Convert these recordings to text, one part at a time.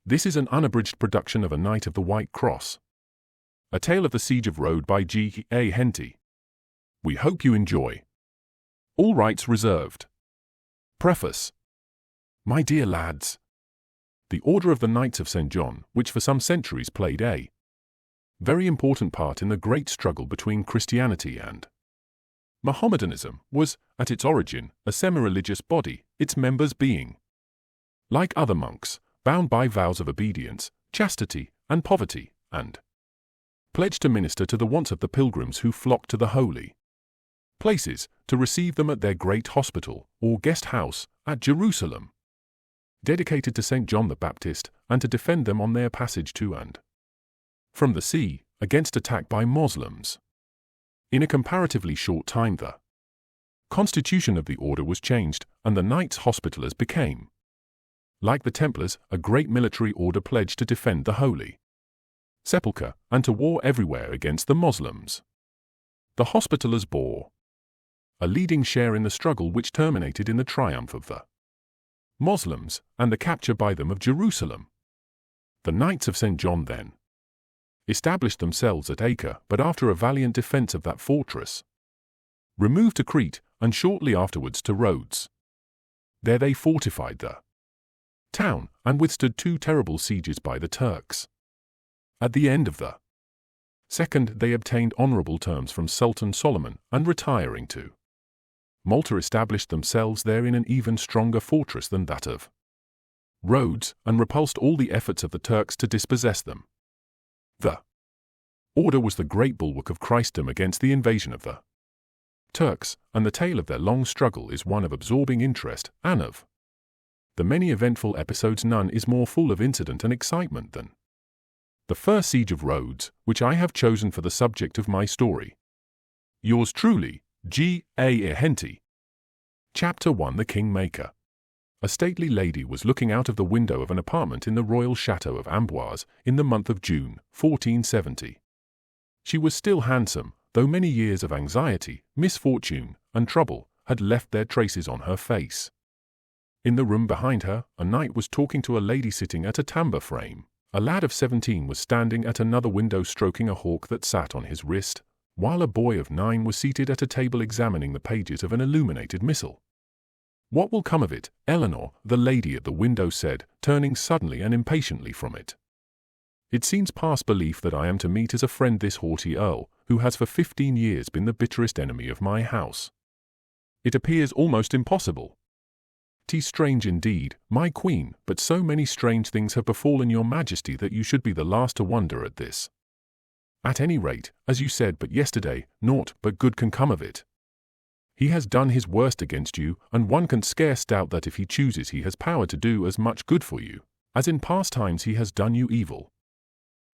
This is an unabridged production of A Knight of the White Cross, a tale of the Siege of Rhodes by G.A. Henty. We hope you enjoy. All rights reserved. Preface. My dear lads, the Order of the Knights of St. John, which for some centuries played a very important part in the great struggle between Christianity and Mohammedanism, was, at its origin, a semi-religious body, its members being, like other monks, bound by vows of obedience, chastity, and poverty, and pledged to minister to the wants of the pilgrims who flocked to the holy places, to receive them at their great hospital, or guest house, at Jerusalem, dedicated to St. John the Baptist, and to defend them on their passage to and from the sea, against attack by Moslems. In a comparatively short time the constitution of the order was changed, and the Knights Hospitallers became, like the Templars, a great military order pledged to defend the Holy Sepulchre, and to war everywhere against the Moslems. The Hospitallers bore a leading share in the struggle which terminated in the triumph of the Moslems, and the capture by them of Jerusalem. The Knights of St. John then established themselves at Acre, but after a valiant defence of that fortress, removed to Crete, and shortly afterwards to Rhodes. There they fortified the town, and withstood 2 terrible sieges by the Turks. At the end of the second they obtained honourable terms from Sultan Solomon, and retiring to Malta established themselves there in an even stronger fortress than that of Rhodes, and repulsed all the efforts of the Turks to dispossess them. The order was the great bulwark of Christendom against the invasion of the Turks, and the tale of their long struggle is one of absorbing interest, and of the many eventful episodes none is more full of incident and excitement than the first Siege of Rhodes, which I have chosen for the subject of my story. Yours truly, G.A. Henty. Chapter 1. The Kingmaker. A stately lady was looking out of the window of an apartment in the royal chateau of Amboise in the month of June, 1470. She was still handsome, though many years of anxiety, misfortune, and trouble had left their traces on her face. In the room behind her, a knight was talking to a lady sitting at a timber frame. A lad of 17 was standing at another window stroking a hawk that sat on his wrist, while a boy of 9 was seated at a table examining the pages of an illuminated missal. "What will come of it, Eleanor?" the lady at the window said, turning suddenly and impatiently from it. "It seems past belief that I am to meet as a friend this haughty earl, who has for 15 years been the bitterest enemy of my house. It appears almost impossible. 'Tis strange indeed, my queen, but so many strange things have befallen your majesty that you should be the last to wonder at this. At any rate, as you said but yesterday, naught but good can come of it. He has done his worst against you, and one can scarce doubt that if he chooses he has power to do as much good for you, as in past times he has done you evil.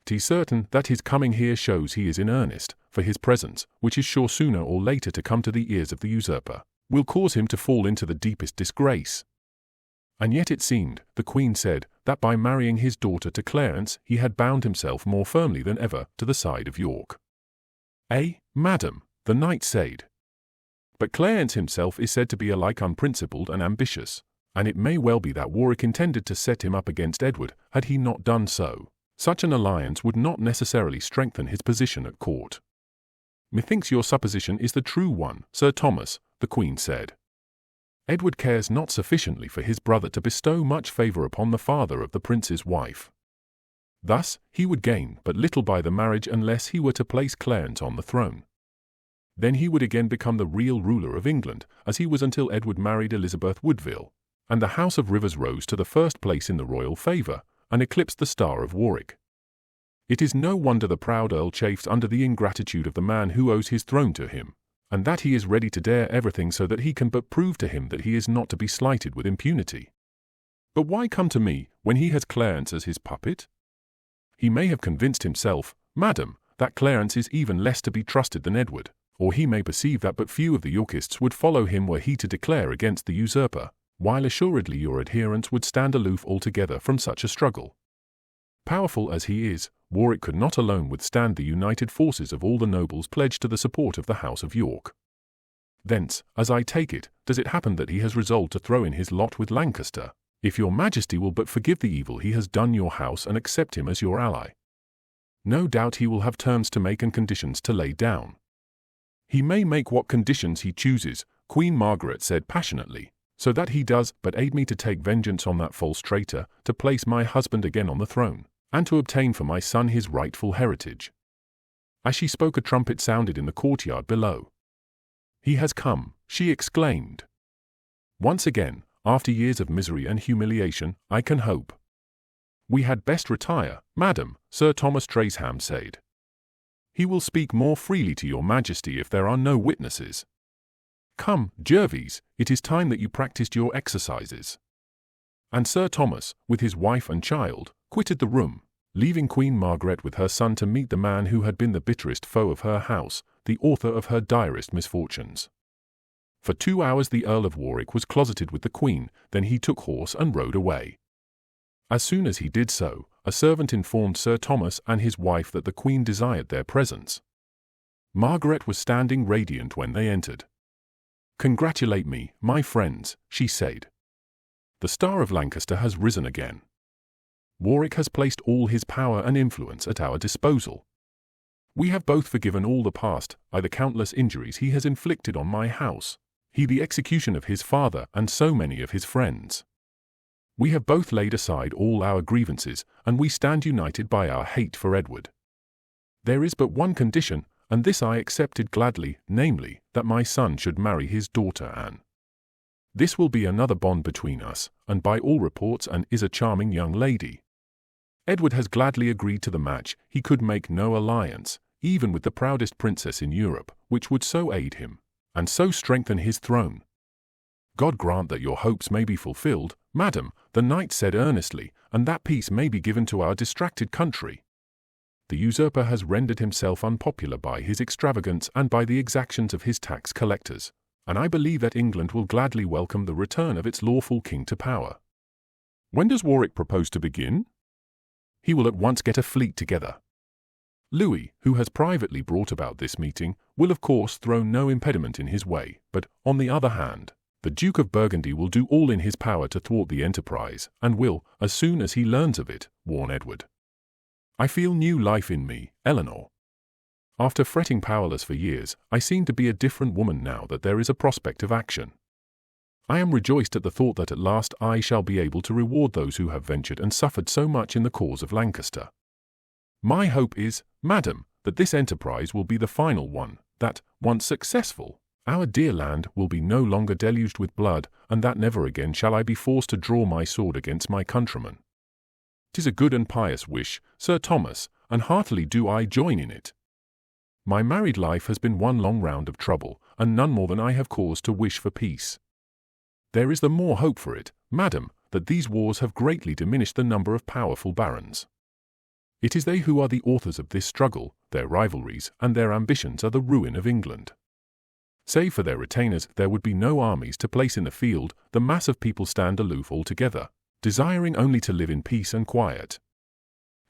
'Tis certain that his coming here shows he is in earnest, for his presence, which is sure sooner or later to come to the ears of the usurper, will cause him to fall into the deepest disgrace. And yet it seemed, the Queen said, that by marrying his daughter to Clarence he had bound himself more firmly than ever to the side of York." Madam," the knight said. "But Clarence himself is said to be alike unprincipled and ambitious, and it may well be that Warwick intended to set him up against Edward. Had he not done so, such an alliance would not necessarily strengthen his position at court." "Methinks your supposition is the true one, Sir Thomas," the Queen said. "Edward cares not sufficiently for his brother to bestow much favour upon the father of the prince's wife. Thus, he would gain but little by the marriage unless he were to place Clarence on the throne. Then he would again become the real ruler of England, as he was until Edward married Elizabeth Woodville, and the house of Rivers rose to the first place in the royal favour, and eclipsed the star of Warwick. It is no wonder the proud earl chafes under the ingratitude of the man who owes his throne to him, and that he is ready to dare everything so that he can but prove to him that he is not to be slighted with impunity. But why come to me, when he has Clarence as his puppet? He may have convinced himself, madam, that Clarence is even less to be trusted than Edward, or he may perceive that but few of the Yorkists would follow him were he to declare against the usurper, while assuredly your adherents would stand aloof altogether from such a struggle. Powerful as he is, Warwick could not alone withstand the united forces of all the nobles pledged to the support of the House of York. Thence, as I take it, does it happen that he has resolved to throw in his lot with Lancaster, if your majesty will but forgive the evil he has done your house and accept him as your ally. No doubt he will have terms to make and conditions to lay down. He may make what conditions he chooses, Queen Margaret said passionately, so that he does but aid me to take vengeance on that false traitor, to place my husband again on the throne, and to obtain for my son his rightful heritage. As she spoke, a trumpet sounded in the courtyard below. He has come, she exclaimed. Once again, after years of misery and humiliation, I can hope. We had best retire, madam, Sir Thomas Tresham said. He will speak more freely to your majesty if there are no witnesses. Come, Gervase, it is time that you practiced your exercises. And Sir Thomas, with his wife and child, quitted the room, leaving Queen Margaret with her son to meet the man who had been the bitterest foe of her house, the author of her direst misfortunes. For 2 hours the Earl of Warwick was closeted with the Queen, then he took horse and rode away. As soon as he did so, a servant informed Sir Thomas and his wife that the Queen desired their presence. Margaret was standing radiant when they entered. "Congratulate me, my friends," she said. "The Star of Lancaster has risen again. Warwick has placed all his power and influence at our disposal. We have both forgiven all the past, the countless injuries he has inflicted on my house, he the execution of his father and so many of his friends. We have both laid aside all our grievances, and we stand united by our hate for Edward. There is but one condition, and this I accepted gladly, namely, that my son should marry his daughter Anne. This will be another bond between us, and by all reports Anne is a charming young lady. Edward has gladly agreed to the match. He could make no alliance, even with the proudest princess in Europe, which would so aid him, and so strengthen his throne. God grant that your hopes may be fulfilled, madam, the knight said earnestly, and that peace may be given to our distracted country. The usurper has rendered himself unpopular by his extravagance and by the exactions of his tax collectors, and I believe that England will gladly welcome the return of its lawful king to power. When does Warwick propose to begin? He will at once get a fleet together. Louis, who has privately brought about this meeting, will of course throw no impediment in his way, but, on the other hand, the Duke of Burgundy will do all in his power to thwart the enterprise, and will, as soon as he learns of it, warn Edward. I feel new life in me, Eleanor. After fretting powerless for years, I seem to be a different woman now that there is a prospect of action. I am rejoiced at the thought that at last I shall be able to reward those who have ventured and suffered so much in the cause of Lancaster. My hope is, madam, that this enterprise will be the final one, that, once successful, our dear land will be no longer deluged with blood, and that never again shall I be forced to draw my sword against my countrymen. 'Tis a good and pious wish, Sir Thomas, and heartily do I join in it. My married life has been one long round of trouble, and none more than I have cause to wish for peace. There is the more hope for it, madam, that these wars have greatly diminished the number of powerful barons. It is they who are the authors of this struggle, their rivalries and their ambitions are the ruin of England. Save for their retainers, there would be no armies to place in the field, the mass of people stand aloof altogether, desiring only to live in peace and quiet.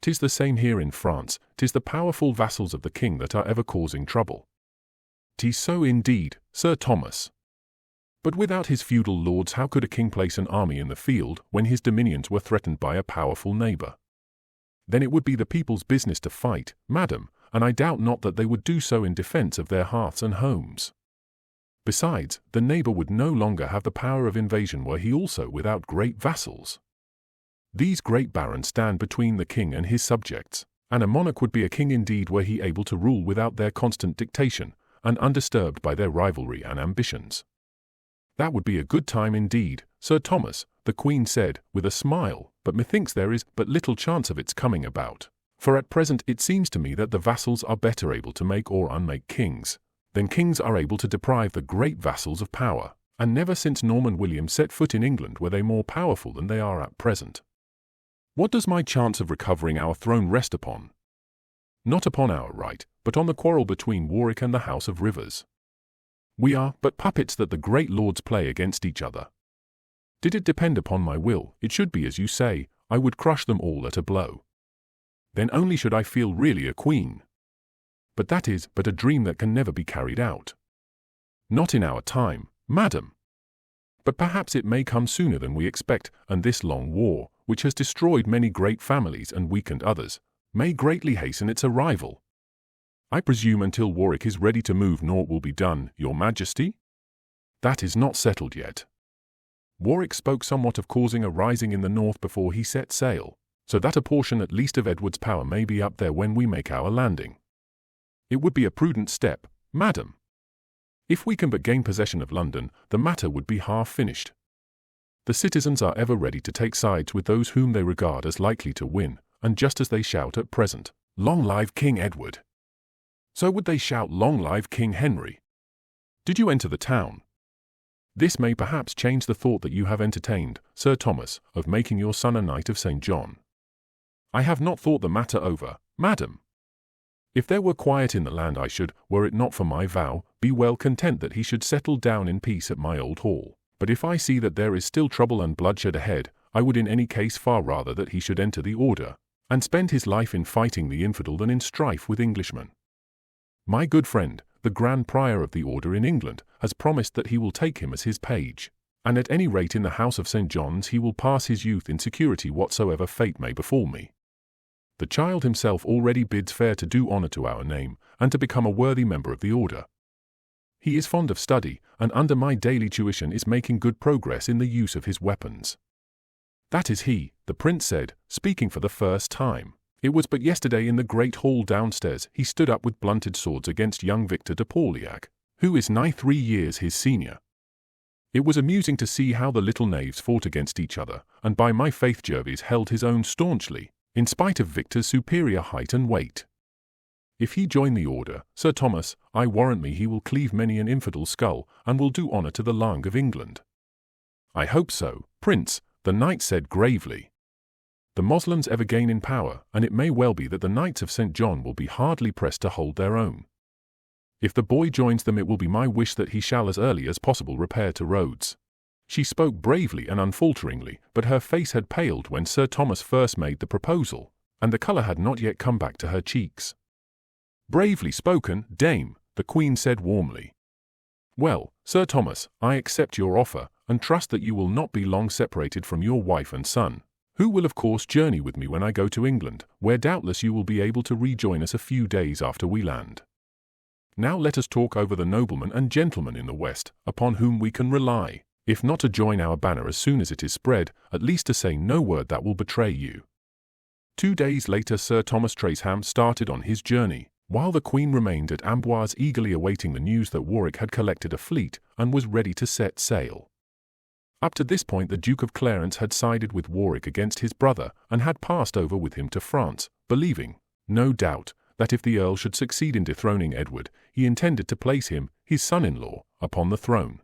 'Tis the same here in France, 'tis the powerful vassals of the king that are ever causing trouble. 'Tis so indeed, Sir Thomas. But without his feudal lords how could a king place an army in the field when his dominions were threatened by a powerful neighbour? Then it would be the people's business to fight, madam, and I doubt not that they would do so in defence of their hearths and homes. Besides, the neighbour would no longer have the power of invasion were he also without great vassals. These great barons stand between the king and his subjects, and a monarch would be a king indeed were he able to rule without their constant dictation, and undisturbed by their rivalry and ambitions. That would be a good time indeed, Sir Thomas, the Queen said, with a smile, but methinks there is but little chance of its coming about, for at present it seems to me that the vassals are better able to make or unmake kings, than kings are able to deprive the great vassals of power, and never since Norman William set foot in England were they more powerful than they are at present. What does my chance of recovering our throne rest upon? Not upon our right, but on the quarrel between Warwick and the House of Rivers. We are but puppets that the great lords play against each other. Did it depend upon my will, it should be as you say, I would crush them all at a blow. Then only should I feel really a queen. But that is but a dream that can never be carried out. Not in our time, madam. But perhaps it may come sooner than we expect, and this long war, which has destroyed many great families and weakened others, may greatly hasten its arrival. I presume until Warwick is ready to move naught will be done, Your Majesty? That is not settled yet. Warwick spoke somewhat of causing a rising in the north before he set sail, so that a portion at least of Edward's power may be up there when we make our landing. It would be a prudent step, madam. If we can but gain possession of London, the matter would be half finished. The citizens are ever ready to take sides with those whom they regard as likely to win, and just as they shout at present, "Long live King Edward!" so would they shout, "Long live King Henry!" Did you enter the town? This may perhaps change the thought that you have entertained, Sir Thomas, of making your son a Knight of St. John. I have not thought the matter over, madam. If there were quiet in the land I should, were it not for my vow, be well content that he should settle down in peace at my old hall. But if I see that there is still trouble and bloodshed ahead, I would in any case far rather that he should enter the order, and spend his life in fighting the infidel than in strife with Englishmen. My good friend, the Grand Prior of the Order in England, has promised that he will take him as his page, and at any rate in the house of St. John's he will pass his youth in security whatsoever fate may befall me. The child himself already bids fair to do honour to our name, and to become a worthy member of the order. He is fond of study, and under my daily tuition is making good progress in the use of his weapons. That is he, the prince said, speaking for the first time. It was but yesterday in the great hall downstairs he stood up with blunted swords against young Victor de Pauliac, who is nigh 3 years his senior. It was amusing to see how the little knaves fought against each other, and by my faith Jervis held his own staunchly, in spite of Victor's superior height and weight. If he join the order, Sir Thomas, I warrant me he will cleave many an infidel skull, and will do honour to the Lang of England. I hope so, Prince, the knight said gravely. The Moslems ever gain in power, and it may well be that the Knights of St. John will be hardly pressed to hold their own. If the boy joins them it will be my wish that he shall as early as possible repair to Rhodes. She spoke bravely and unfalteringly, but her face had paled when Sir Thomas first made the proposal, and the colour had not yet come back to her cheeks. Bravely spoken, dame, the Queen said warmly. Well, Sir Thomas, I accept your offer, and trust that you will not be long separated from your wife and son, who will of course journey with me when I go to England, where doubtless you will be able to rejoin us a few days after we land. Now let us talk over the noblemen and gentlemen in the West, upon whom we can rely, if not to join our banner as soon as it is spread, at least to say no word that will betray you. 2 days later Sir Thomas Tresham started on his journey, while the Queen remained at Amboise eagerly awaiting the news that Warwick had collected a fleet and was ready to set sail. Up to this point the Duke of Clarence had sided with Warwick against his brother and had passed over with him to France, believing, no doubt, that if the Earl should succeed in dethroning Edward, he intended to place him, his son-in-law, upon the throne.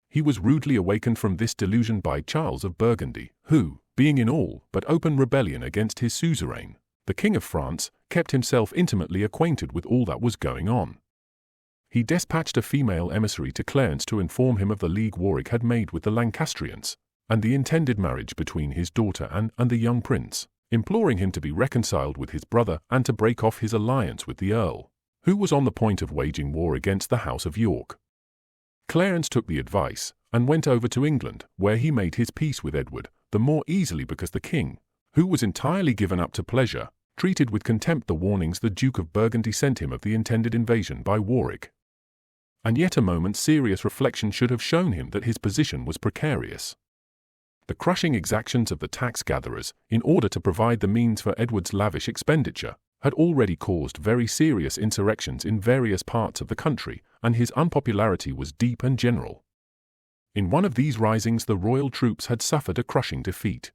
He was rudely awakened from this delusion by Charles of Burgundy, who, being in all but open rebellion against his suzerain, the King of France, kept himself intimately acquainted with all that was going on. He despatched a female emissary to Clarence to inform him of the league Warwick had made with the Lancastrians, and the intended marriage between his daughter and the young prince, imploring him to be reconciled with his brother and to break off his alliance with the Earl, who was on the point of waging war against the House of York. Clarence took the advice, and went over to England, where he made his peace with Edward, the more easily because the king, who was entirely given up to pleasure, treated with contempt the warnings the Duke of Burgundy sent him of the intended invasion by Warwick. And yet a moment's serious reflection should have shown him that his position was precarious. The crushing exactions of the tax-gatherers, in order to provide the means for Edward's lavish expenditure, had already caused very serious insurrections in various parts of the country, and his unpopularity was deep and general. In one of these risings the royal troops had suffered a crushing defeat.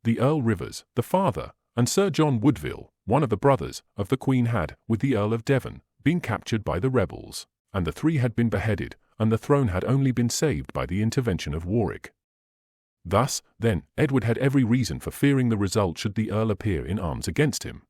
The Earl Rivers, the father, and Sir John Woodville, one of the brothers, of the Queen had, with the Earl of Devon, been captured by the rebels, and the 3 had been beheaded, and the throne had only been saved by the intervention of Warwick. Thus, then, Edward had every reason for fearing the result should the Earl appear in arms against him.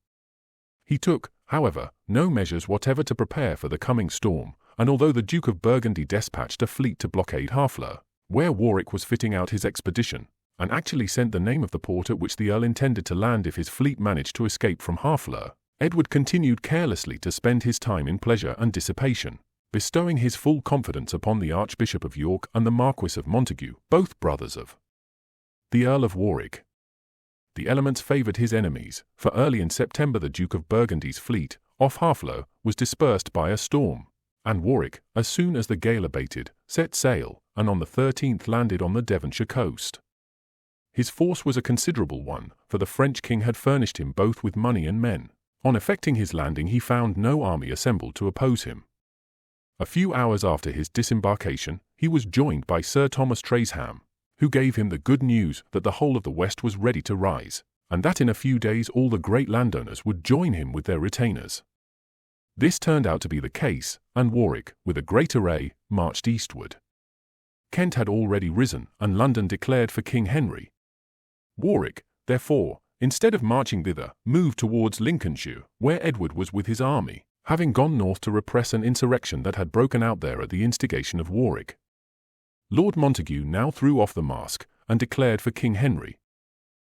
He took, however, no measures whatever to prepare for the coming storm, and although the Duke of Burgundy despatched a fleet to blockade Harfleur, where Warwick was fitting out his expedition, and actually sent the name of the port at which the Earl intended to land if his fleet managed to escape from Harfleur, Edward continued carelessly to spend his time in pleasure and dissipation, bestowing his full confidence upon the Archbishop of York and the Marquis of Montague, both brothers of the Earl of Warwick. The elements favoured his enemies, for early in September the Duke of Burgundy's fleet, off Harfleur, was dispersed by a storm, and Warwick, as soon as the gale abated, set sail, and on the 13th landed on the Devonshire coast. His force was a considerable one, for the French king had furnished him both with money and men. On effecting his landing he found no army assembled to oppose him. A few hours after his disembarkation, he was joined by Sir Thomas Tresham, who gave him the good news that the whole of the West was ready to rise, and that in a few days all the great landowners would join him with their retainers. This turned out to be the case, and Warwick, with a great array, marched eastward. Kent had already risen, and London declared for King Henry. Warwick, therefore, instead of marching thither, moved towards Lincolnshire, where Edward was with his army, having gone north to repress an insurrection that had broken out there at the instigation of Warwick. Lord Montague now threw off the mask, and declared for King Henry.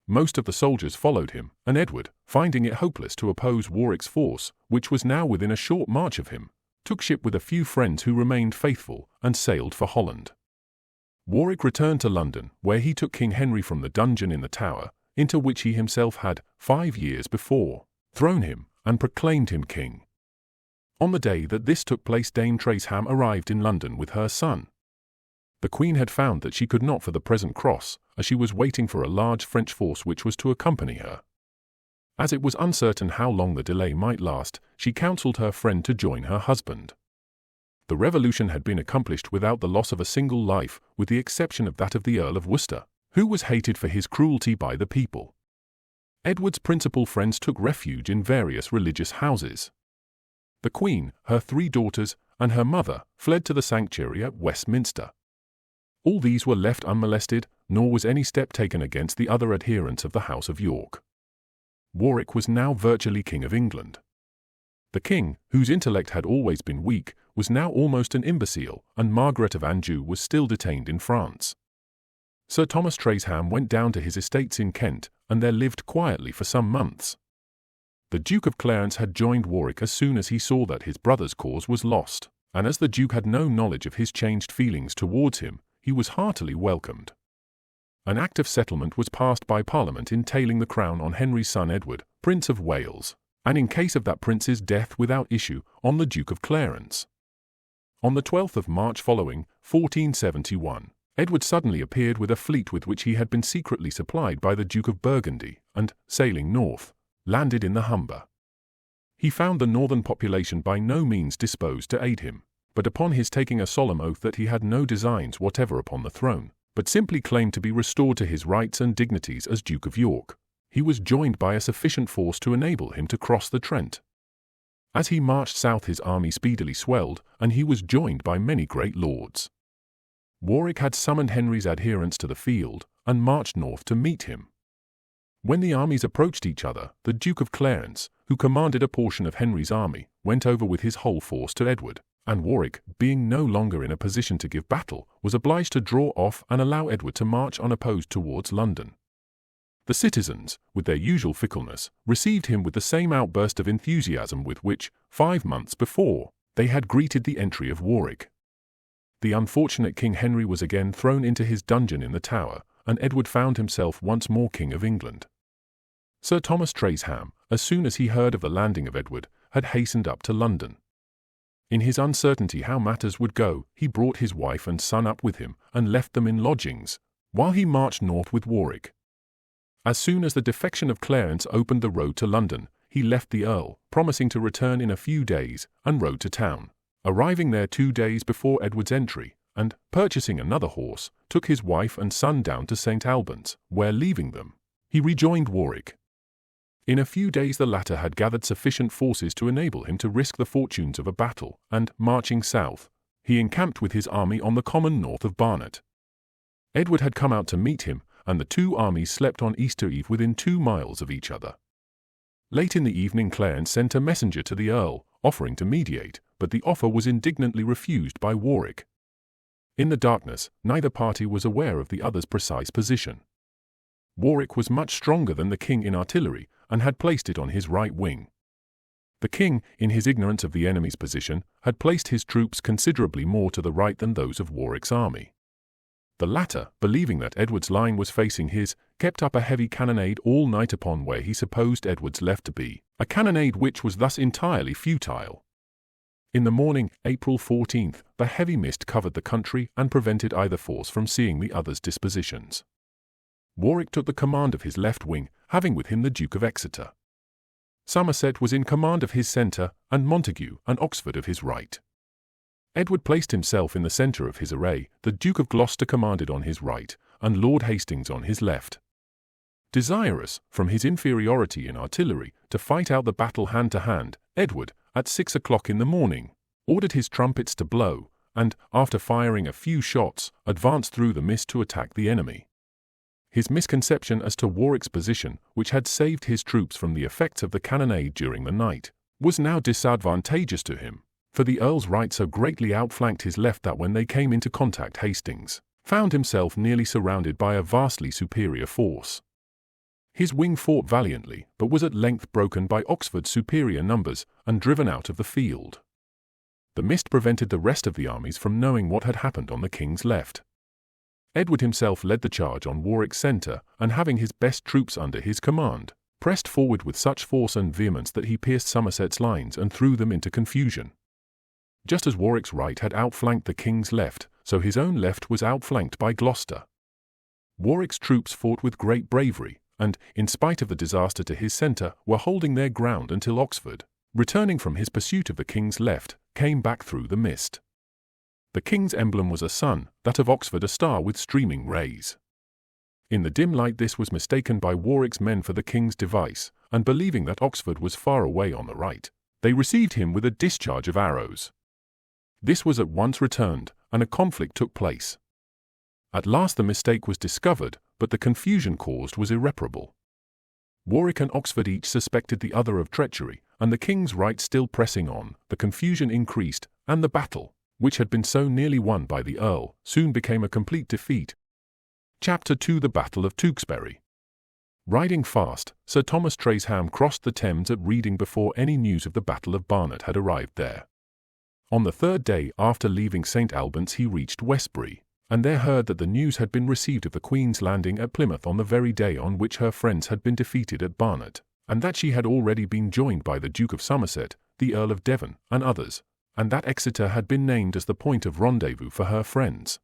Most of the soldiers followed him, and Edward, finding it hopeless to oppose Warwick's force, which was now within a short march of him, took ship with a few friends who remained faithful, and sailed for Holland. Warwick returned to London, where he took King Henry from the dungeon in the Tower, into which he himself had, 5 years before, thrown him, and proclaimed him king. On the day that this took place Dame Tresham arrived in London with her son. The Queen had found that she could not for the present cross, as she was waiting for a large French force which was to accompany her. As it was uncertain how long the delay might last, she counselled her friend to join her husband. The revolution had been accomplished without the loss of a single life, with the exception of that of the Earl of Worcester, who was hated for his cruelty by the people. Edward's principal friends took refuge in various religious houses. The Queen, her 3 daughters, and her mother fled to the sanctuary at Westminster. All these were left unmolested, nor was any step taken against the other adherents of the House of York. Warwick was now virtually King of England. The king, whose intellect had always been weak, was now almost an imbecile, and Margaret of Anjou was still detained in France. Sir Thomas Tresham went down to his estates in Kent, and there lived quietly for some months. The Duke of Clarence had joined Warwick as soon as he saw that his brother's cause was lost, and as the Duke had no knowledge of his changed feelings towards him, he was heartily welcomed. An Act of Settlement was passed by Parliament entailing the crown on Henry's son Edward, Prince of Wales, and in case of that prince's death without issue, on the Duke of Clarence. On the 12th of March following, 1471, Edward suddenly appeared with a fleet with which he had been secretly supplied by the Duke of Burgundy, and, sailing north, landed in the Humber. He found the northern population by no means disposed to aid him, but upon his taking a solemn oath that he had no designs whatever upon the throne, but simply claimed to be restored to his rights and dignities as Duke of York, he was joined by a sufficient force to enable him to cross the Trent. As he marched south his army speedily swelled, and he was joined by many great lords. Warwick had summoned Henry's adherents to the field, and marched north to meet him. When the armies approached each other, the Duke of Clarence, who commanded a portion of Henry's army, went over with his whole force to Edward, and Warwick, being no longer in a position to give battle, was obliged to draw off and allow Edward to march unopposed towards London. The citizens, with their usual fickleness, received him with the same outburst of enthusiasm with which, 5 months before, they had greeted the entry of Warwick. The unfortunate King Henry was again thrown into his dungeon in the Tower, and Edward found himself once more King of England. Sir Thomas Tresham, as soon as he heard of the landing of Edward, had hastened up to London. In his uncertainty how matters would go, he brought his wife and son up with him, and left them in lodgings, while he marched north with Warwick. As soon as the defection of Clarence opened the road to London, he left the Earl, promising to return in a few days, and rode to town, arriving there 2 days before Edward's entry, and, purchasing another horse, took his wife and son down to St. Albans, where, leaving them, he rejoined Warwick. In a few days the latter had gathered sufficient forces to enable him to risk the fortunes of a battle, and, marching south, he encamped with his army on the common north of Barnet. Edward had come out to meet him, and the 2 armies slept on Easter Eve within 2 miles of each other. Late in the evening Clarence sent a messenger to the Earl, offering to mediate, but the offer was indignantly refused by Warwick. In the darkness, neither party was aware of the other's precise position. Warwick was much stronger than the king in artillery, and had placed it on his right wing. The king, in his ignorance of the enemy's position, had placed his troops considerably more to the right than those of Warwick's army. The latter, believing that Edward's line was facing his, kept up a heavy cannonade all night upon where he supposed Edward's left to be, a cannonade which was thus entirely futile. In the morning, April 14th, the heavy mist covered the country and prevented either force from seeing the other's dispositions. Warwick took the command of his left wing, having with him the Duke of Exeter. Somerset was in command of his centre, and Montague and Oxford of his right. Edward placed himself in the centre of his array, the Duke of Gloucester commanded on his right, and Lord Hastings on his left. Desirous, from his inferiority in artillery, to fight out the battle hand to hand, Edward, at 6 o'clock in the morning, ordered his trumpets to blow, and, after firing a few shots, advanced through the mist to attack the enemy. His misconception as to Warwick's position, which had saved his troops from the effects of the cannonade during the night, was now disadvantageous to him, for the Earl's right so greatly outflanked his left that when they came into contact Hastings found himself nearly surrounded by a vastly superior force. His wing fought valiantly, but was at length broken by Oxford's superior numbers and driven out of the field. The mist prevented the rest of the armies from knowing what had happened on the king's left. Edward himself led the charge on Warwick's centre, and having his best troops under his command, pressed forward with such force and vehemence that he pierced Somerset's lines and threw them into confusion. Just as Warwick's right had outflanked the king's left, so his own left was outflanked by Gloucester. Warwick's troops fought with great bravery, and, in spite of the disaster to his centre, were holding their ground until Oxford, returning from his pursuit of the king's left, came back through the mist. The king's emblem was a sun, that of Oxford a star with streaming rays. In the dim light this was mistaken by Warwick's men for the king's device, and believing that Oxford was far away on the right, they received him with a discharge of arrows. This was at once returned, and a conflict took place. At last the mistake was discovered, but the confusion caused was irreparable. Warwick and Oxford each suspected the other of treachery, and the king's right still pressing on, the confusion increased, and the battle, which had been so nearly won by the Earl, soon became a complete defeat. Chapter 2: The Battle of Tewkesbury. Riding fast, Sir Thomas Tresham crossed the Thames at Reading before any news of the Battle of Barnet had arrived there. On the third day after leaving St. Albans he reached Westbury, and there heard that the news had been received of the Queen's landing at Plymouth on the very day on which her friends had been defeated at Barnet, and that she had already been joined by the Duke of Somerset, the Earl of Devon, and others, and that Exeter had been named as the point of rendezvous for her friends.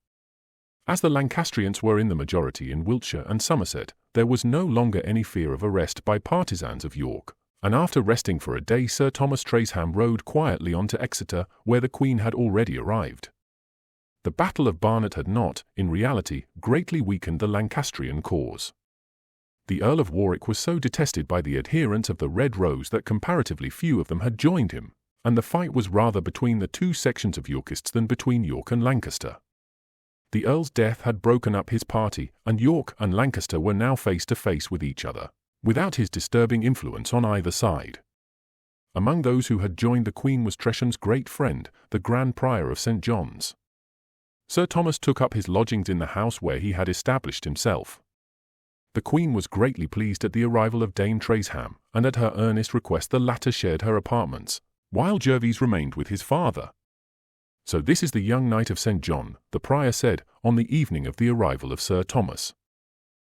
As the Lancastrians were in the majority in Wiltshire and Somerset, there was no longer any fear of arrest by partisans of York, and after resting for a day Sir Thomas Tresham rode quietly on to Exeter, where the Queen had already arrived. The Battle of Barnet had not, in reality, greatly weakened the Lancastrian cause. The Earl of Warwick was so detested by the adherents of the Red Rose that comparatively few of them had joined him, and the fight was rather between the two sections of Yorkists than between York and Lancaster. The Earl's death had broken up his party, and York and Lancaster were now face to face with each other, without his disturbing influence on either side. Among those who had joined the Queen was Tresham's great friend, the Grand Prior of St. John's. Sir Thomas took up his lodgings in the house where he had established himself. The Queen was greatly pleased at the arrival of Dame Tresham, and at her earnest request the latter shared her apartments, while Jervis remained with his father. "So this is the young knight of St. John," the prior said, on the evening of the arrival of Sir Thomas.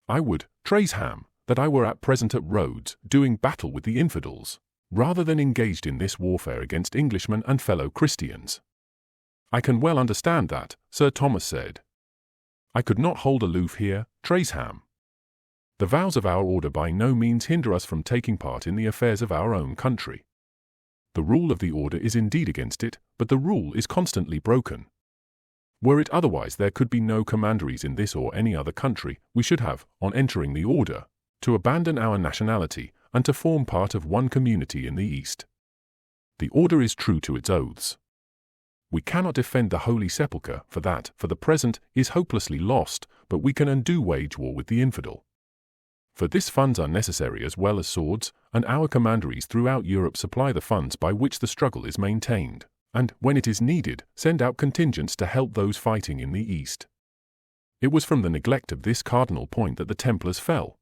"I would, Tresham, that I were at present at Rhodes, doing battle with the infidels, rather than engaged in this warfare against Englishmen and fellow Christians." "I can well understand that," Sir Thomas said. "I could not hold aloof here, Tresham. The vows of our order by no means hinder us from taking part in the affairs of our own country. The rule of the order is indeed against it, but the rule is constantly broken. Were it otherwise there could be no commanderies in this or any other country. We should have, on entering the order, to abandon our nationality, and to form part of one community in the East. The order is true to its oaths. We cannot defend the Holy Sepulchre, for that, for the present, is hopelessly lost, but we can and do wage war with the infidel. For this funds are necessary as well as swords, and our commanderies throughout Europe supply the funds by which the struggle is maintained, and, when it is needed, send out contingents to help those fighting in the East. It was from the neglect of this cardinal point that the Templars fell.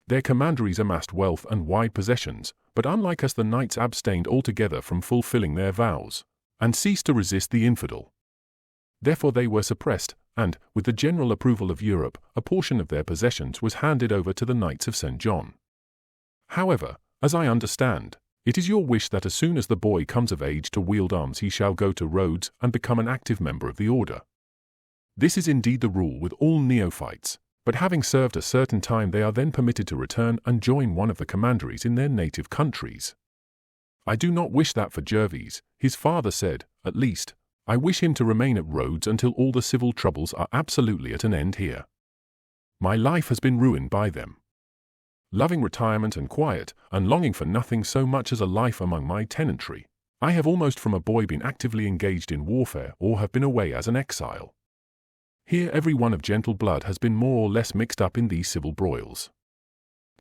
Their commanderies amassed wealth and wide possessions, but unlike us the knights abstained altogether from fulfilling their vows, and ceased to resist the infidel. Therefore they were suppressed, and, with the general approval of Europe, a portion of their possessions was handed over to the Knights of St. John. However, as I understand, it is your wish that as soon as the boy comes of age to wield arms he shall go to Rhodes and become an active member of the order. This is indeed the rule with all neophytes, but having served a certain time they are then permitted to return and join one of the commanderies in their native countries. I do not wish that for Gervase, his father said. At least, I wish him to remain at Rhodes until all the civil troubles are absolutely at an end here. My life has been ruined by them. Loving retirement and quiet, and longing for nothing so much as a life among my tenantry, I have almost from a boy been actively engaged in warfare or have been away as an exile. Here every one of gentle blood has been more or less mixed up in these civil broils.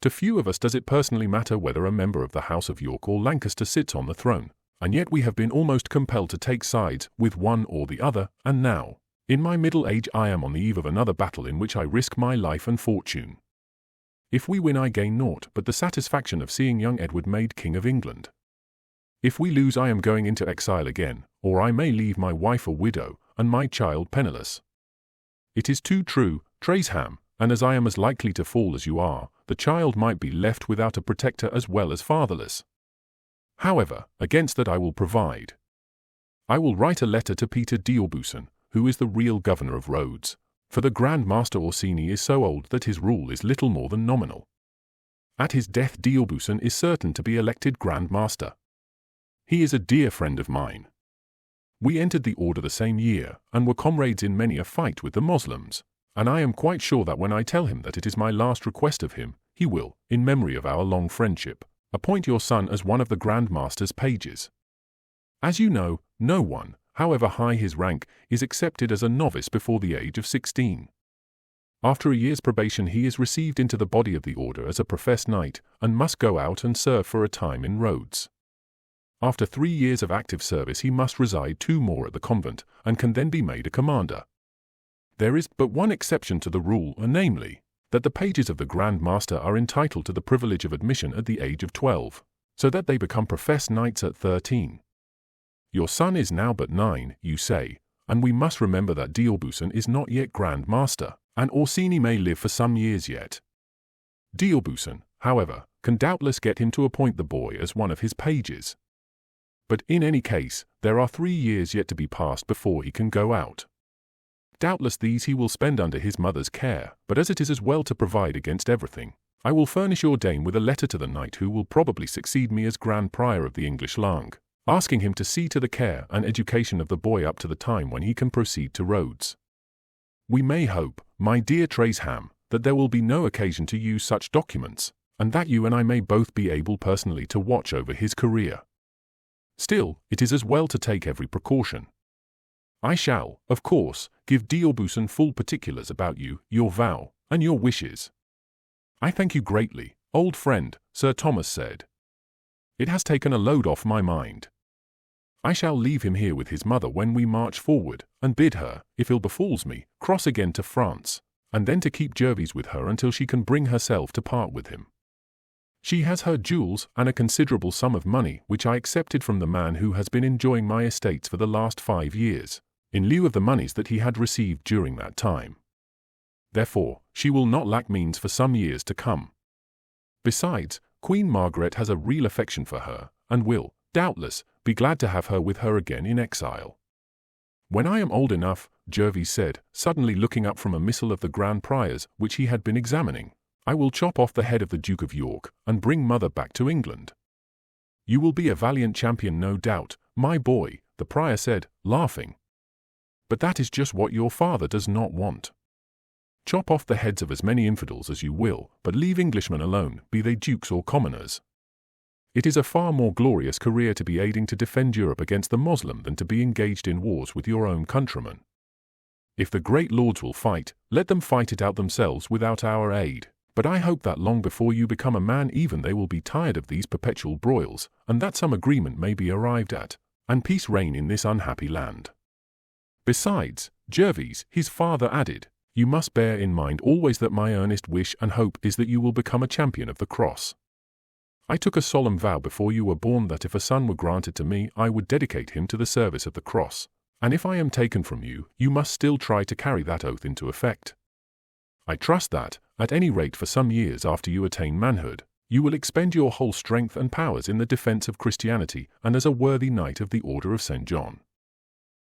To few of us does it personally matter whether a member of the House of York or Lancaster sits on the throne, and yet we have been almost compelled to take sides with one or the other, and now, in my middle age I am on the eve of another battle in which I risk my life and fortune. If we win I gain naught but the satisfaction of seeing young Edward made King of England. If we lose I am going into exile again, or I may leave my wife a widow, and my child penniless. It is too true, Tresham, and as I am as likely to fall as you are, the child might be left without a protector as well as fatherless. However, against that I will provide. I will write a letter to Peter d'Aubusson, who is the real governor of Rhodes, for the Grand Master Orsini is so old that his rule is little more than nominal. At his death d'Aubusson is certain to be elected Grand Master. He is a dear friend of mine. We entered the order the same year, and were comrades in many a fight with the Moslems, and I am quite sure that when I tell him that it is my last request of him, he will, in memory of our long friendship, appoint your son as one of the Grand Master's pages. As you know, no one, however high his rank, is accepted as a novice before the age of 16. After a year's probation he is received into the body of the order as a professed knight, and must go out and serve for a time in Rhodes. After 3 years of active service he must reside 2 more at the convent, and can then be made a commander. There is but one exception to the rule, namely, that the pages of the Grand Master are entitled to the privilege of admission at the age of 12, so that they become professed knights at 13. Your son is now but 9, you say, and we must remember that d'Aubusson is not yet Grand Master, and Orsini may live for some years yet. D'Aubusson, however, can doubtless get him to appoint the boy as one of his pages. But in any case, there are 3 years yet to be passed before he can go out. Doubtless these he will spend under his mother's care, but as it is as well to provide against everything, I will furnish your dame with a letter to the knight who will probably succeed me as Grand Prior of the English Langue, asking him to see to the care and education of the boy up to the time when he can proceed to Rhodes. We may hope, my dear Tresham, that there will be no occasion to use such documents, and that you and I may both be able personally to watch over his career. Still, it is as well to take every precaution. I shall, of course, give d'Aubusson full particulars about you, your vow, and your wishes. I thank you greatly, old friend, Sir Thomas said. It has taken a load off my mind. I shall leave him here with his mother when we march forward, and bid her, if ill befalls me, cross again to France, and then to keep Gervase with her until she can bring herself to part with him. She has her jewels and a considerable sum of money which I accepted from the man who has been enjoying my estates for the last 5 years, in lieu of the moneys that he had received during that time. Therefore, she will not lack means for some years to come. Besides, Queen Margaret has a real affection for her, and will, doubtless, be glad to have her with her again in exile. When I am old enough, Gervase said, suddenly looking up from a missal of the Grand Prior's which he had been examining, I will chop off the head of the Duke of York and bring mother back to England. You will be a valiant champion, no doubt, my boy, the prior said, laughing. But that is just what your father does not want. Chop off the heads of as many infidels as you will, but leave Englishmen alone, be they dukes or commoners. It is a far more glorious career to be aiding to defend Europe against the Moslem than to be engaged in wars with your own countrymen. If the great lords will fight, let them fight it out themselves without our aid. But I hope that long before you become a man even they will be tired of these perpetual broils, and that some agreement may be arrived at, and peace reign in this unhappy land. Besides, Gervase, his father added, you must bear in mind always that my earnest wish and hope is that you will become a champion of the cross. I took a solemn vow before you were born that if a son were granted to me, I would dedicate him to the service of the cross, and if I am taken from you, you must still try to carry that oath into effect. I trust that, at any rate for some years after you attain manhood, you will expend your whole strength and powers in the defense of Christianity and as a worthy knight of the Order of St. John.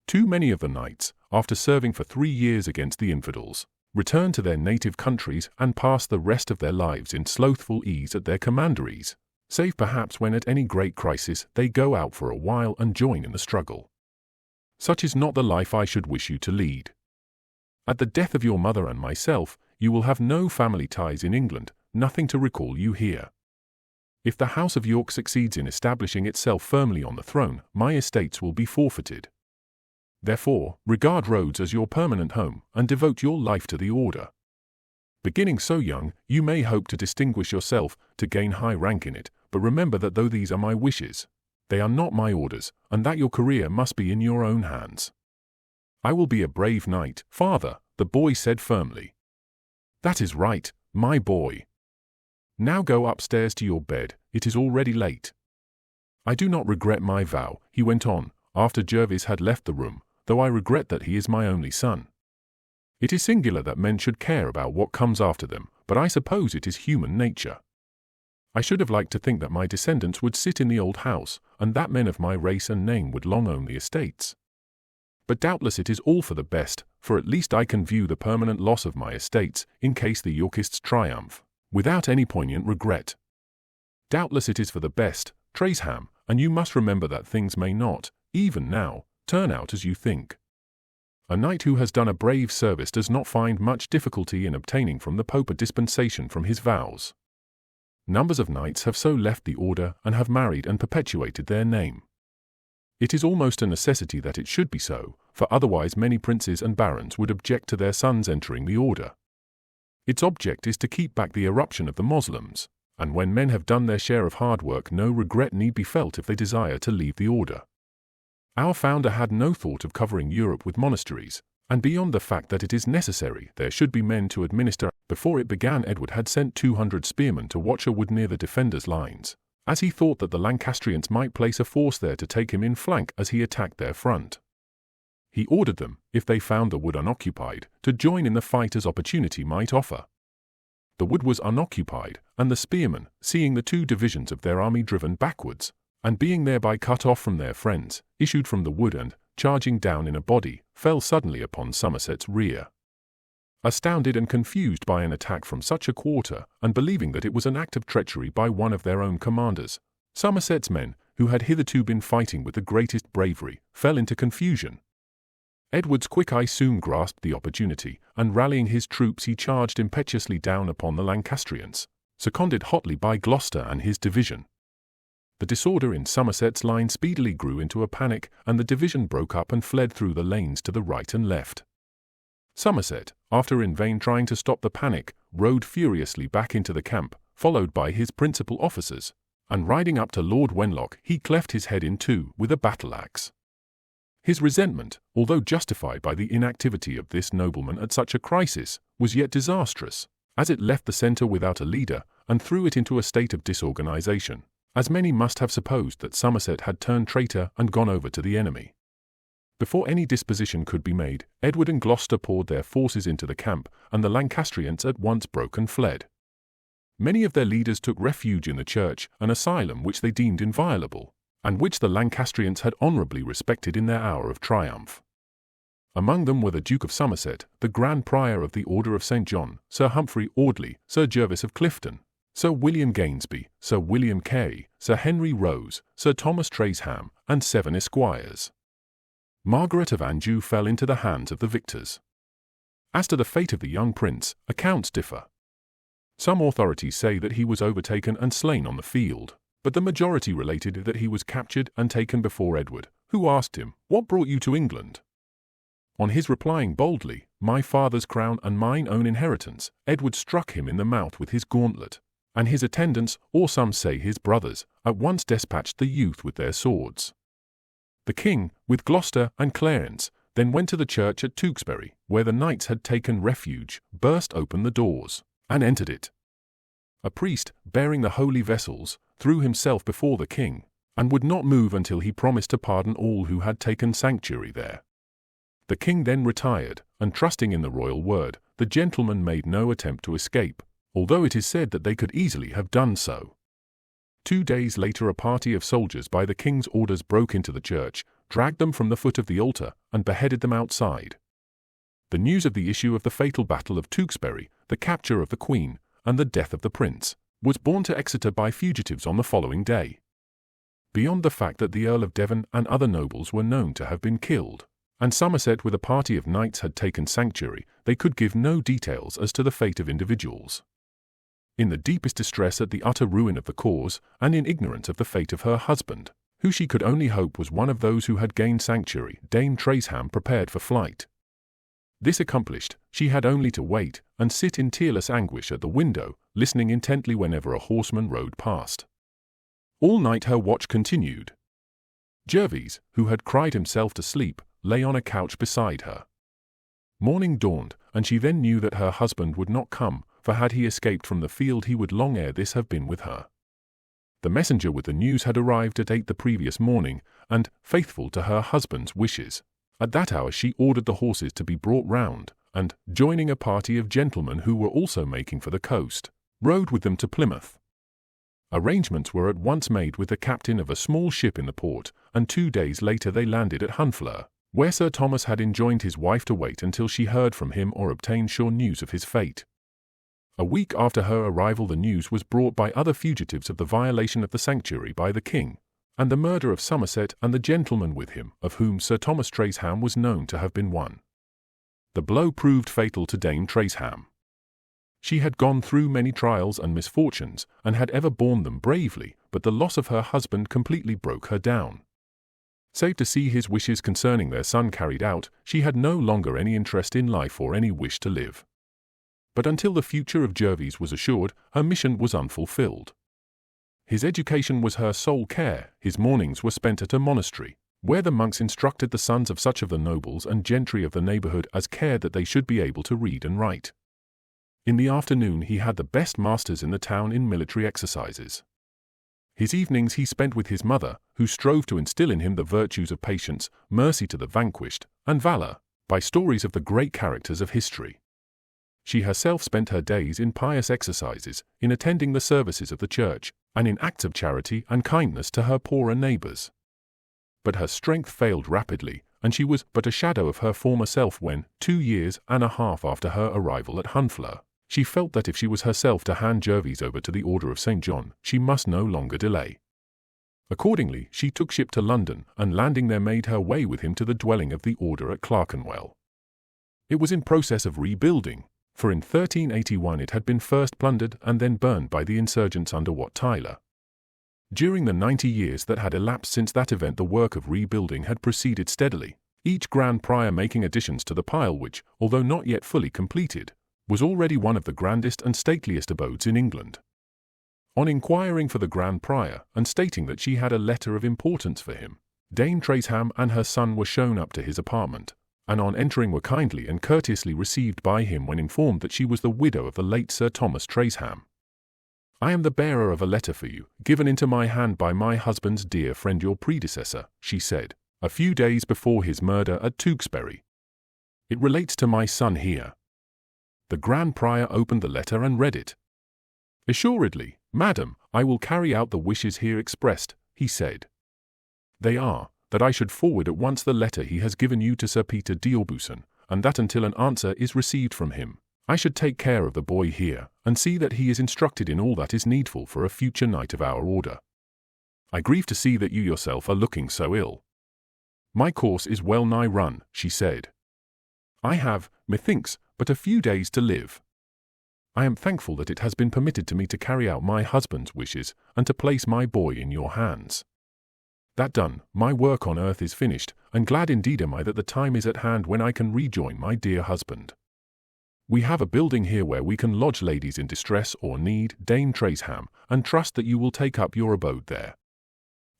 Too many of the knights, after serving for 3 years against the infidels, return to their native countries and pass the rest of their lives in slothful ease at their commanderies, save perhaps when at any great crisis they go out for a while and join in the struggle. Such is not the life I should wish you to lead. At the death of your mother and myself, you will have no family ties in England, nothing to recall you here. If the House of York succeeds in establishing itself firmly on the throne, my estates will be forfeited. Therefore, regard Rhodes as your permanent home and devote your life to the order. Beginning so young, you may hope to distinguish yourself, to gain high rank in it, but remember that though these are my wishes, they are not my orders, and that your career must be in your own hands. I will be a brave knight, father, the boy said firmly. That is right, my boy. Now go upstairs to your bed, it is already late. I do not regret my vow, he went on, after Jervis had left the room, though I regret that he is my only son. It is singular that men should care about what comes after them, but I suppose it is human nature. I should have liked to think that my descendants would sit in the old house, and that men of my race and name would long own the estates. But doubtless it is all for the best, for at least I can view the permanent loss of my estates, in case the Yorkists triumph, without any poignant regret. Doubtless it is for the best, Tresham, and you must remember that things may not, even now, turn out as you think. A knight who has done a brave service does not find much difficulty in obtaining from the Pope a dispensation from his vows. Numbers of knights have so left the order and have married and perpetuated their name. It is almost a necessity that it should be so, for otherwise many princes and barons would object to their sons entering the order. Its object is to keep back the eruption of the Moslems, and when men have done their share of hard work, no regret need be felt if they desire to leave the order. Our founder had no thought of covering Europe with monasteries, and beyond the fact that it is necessary there should be men to administer, before it began Edward had sent 200 spearmen to watch a wood near the defenders' lines, as he thought that the Lancastrians might place a force there to take him in flank as he attacked their front. He ordered them, if they found the wood unoccupied, to join in the fight as opportunity might offer. The wood was unoccupied, and the spearmen, seeing the 2 divisions of their army driven backwards, and being thereby cut off from their friends, issued from the wood and, charging down in a body, fell suddenly upon Somerset's rear. Astounded and confused by an attack from such a quarter, and believing that it was an act of treachery by one of their own commanders, Somerset's men, who had hitherto been fighting with the greatest bravery, fell into confusion. Edward's quick eye soon grasped the opportunity, and rallying his troops he charged impetuously down upon the Lancastrians, seconded hotly by Gloucester and his division. The disorder in Somerset's line speedily grew into a panic, and the division broke up and fled through the lanes to the right and left. Somerset, after in vain trying to stop the panic, rode furiously back into the camp, followed by his principal officers, and riding up to Lord Wenlock he cleft his head in 2 with a battle-axe. His resentment, although justified by the inactivity of this nobleman at such a crisis, was yet disastrous, as it left the centre without a leader and threw it into a state of disorganization, as many must have supposed that Somerset had turned traitor and gone over to the enemy. Before any disposition could be made, Edward and Gloucester poured their forces into the camp, and the Lancastrians at once broke and fled. Many of their leaders took refuge in the church, an asylum which they deemed inviolable, and which the Lancastrians had honourably respected in their hour of triumph. Among them were the Duke of Somerset, the Grand Prior of the Order of St. John, Sir Humphrey Audley, Sir Jervis of Clifton, Sir William Gainsby, Sir William Carey, Sir Henry Rose, Sir Thomas Tresham, and 7 esquires. Margaret of Anjou fell into the hands of the victors. As to the fate of the young prince, accounts differ. Some authorities say that he was overtaken and slain on the field, but the majority related that he was captured and taken before Edward, who asked him, "What brought you to England?" On his replying boldly, "My father's crown and mine own inheritance," Edward struck him in the mouth with his gauntlet, and his attendants, or some say his brothers, at once despatched the youth with their swords. The king, with Gloucester and Clarence, then went to the church at Tewkesbury, where the knights had taken refuge, burst open the doors, and entered it. A priest, bearing the holy vessels, threw himself before the king, and would not move until he promised to pardon all who had taken sanctuary there. The king then retired, and trusting in the royal word, the gentlemen made no attempt to escape, although it is said that they could easily have done so. 2 days later a party of soldiers by the king's orders broke into the church, dragged them from the foot of the altar, and beheaded them outside. The news of the issue of the fatal battle of Tewkesbury, the capture of the queen, and the death of the prince, was borne to Exeter by fugitives on the following day. Beyond the fact that the Earl of Devon and other nobles were known to have been killed, and Somerset with a party of knights had taken sanctuary, they could give no details as to the fate of individuals. In the deepest distress at the utter ruin of the cause, and in ignorance of the fate of her husband, who she could only hope was one of those who had gained sanctuary, Dame Traceham prepared for flight. This accomplished, she had only to wait, and sit in tearless anguish at the window, listening intently whenever a horseman rode past. All night her watch continued. Gervase, who had cried himself to sleep, lay on a couch beside her. Morning dawned, and she then knew that her husband would not come, for had he escaped from the field he would long ere this have been with her. The messenger with the news had arrived at 8 the previous morning, and, faithful to her husband's wishes, at that hour she ordered the horses to be brought round, and, joining a party of gentlemen who were also making for the coast, rode with them to Plymouth. Arrangements were at once made with the captain of a small ship in the port, and 2 days later they landed at Hunfleur, where Sir Thomas had enjoined his wife to wait until she heard from him or obtained sure news of his fate. A week after her arrival the news was brought by other fugitives of the violation of the sanctuary by the king, and the murder of Somerset and the gentleman with him, of whom Sir Thomas Traceham was known to have been one. The blow proved fatal to Dame Traceham. She had gone through many trials and misfortunes, and had ever borne them bravely, but the loss of her husband completely broke her down. Save to see his wishes concerning their son carried out, she had no longer any interest in life or any wish to live. But until the future of Gervase was assured, her mission was unfulfilled. His education was her sole care. His mornings were spent at a monastery, where the monks instructed the sons of such of the nobles and gentry of the neighborhood as cared that they should be able to read and write. In the afternoon he had the best masters in the town in military exercises. His evenings he spent with his mother, who strove to instill in him the virtues of patience, mercy to the vanquished, and valor, by stories of the great characters of history. She herself spent her days in pious exercises, in attending the services of the church, and in acts of charity and kindness to her poorer neighbors. But her strength failed rapidly, and she was but a shadow of her former self when, 2 years and a half after her arrival at Hunfleur, she felt that if she was herself to hand Gervase over to the Order of St. John, she must no longer delay. Accordingly, she took ship to London, and landing there made her way with him to the dwelling of the Order at Clerkenwell. It was in process of rebuilding, for in 1381 it had been first plundered and then burned by the insurgents under Wat Tyler. During the 90 years that had elapsed since that event the work of rebuilding had proceeded steadily, each Grand Prior making additions to the pile which, although not yet fully completed, was already one of the grandest and stateliest abodes in England. On inquiring for the Grand Prior, and stating that she had a letter of importance for him, Dame Traceham and her son were shown up to his apartment, and on entering were kindly and courteously received by him when informed that she was the widow of the late Sir Thomas Traceham. "I am the bearer of a letter for you, given into my hand by my husband's dear friend your predecessor," she said, "a few days before his murder at Tewkesbury. It relates to my son here." The Grand Prior opened the letter and read it. "Assuredly, madam, I will carry out the wishes here expressed," he said. "They are, that I should forward at once the letter he has given you to Sir Peter d'Aubusson, and that until an answer is received from him, I should take care of the boy here, and see that he is instructed in all that is needful for a future knight of our order. I grieve to see that you yourself are looking so ill." "My course is well nigh run," she said. "I have, methinks, but a few days to live. I am thankful that it has been permitted to me to carry out my husband's wishes, and to place my boy in your hands. That done, my work on earth is finished, and glad indeed am I that the time is at hand when I can rejoin my dear husband. We have a building here where we can lodge ladies in distress or need, Dame Traceham, and trust that you will take up your abode there."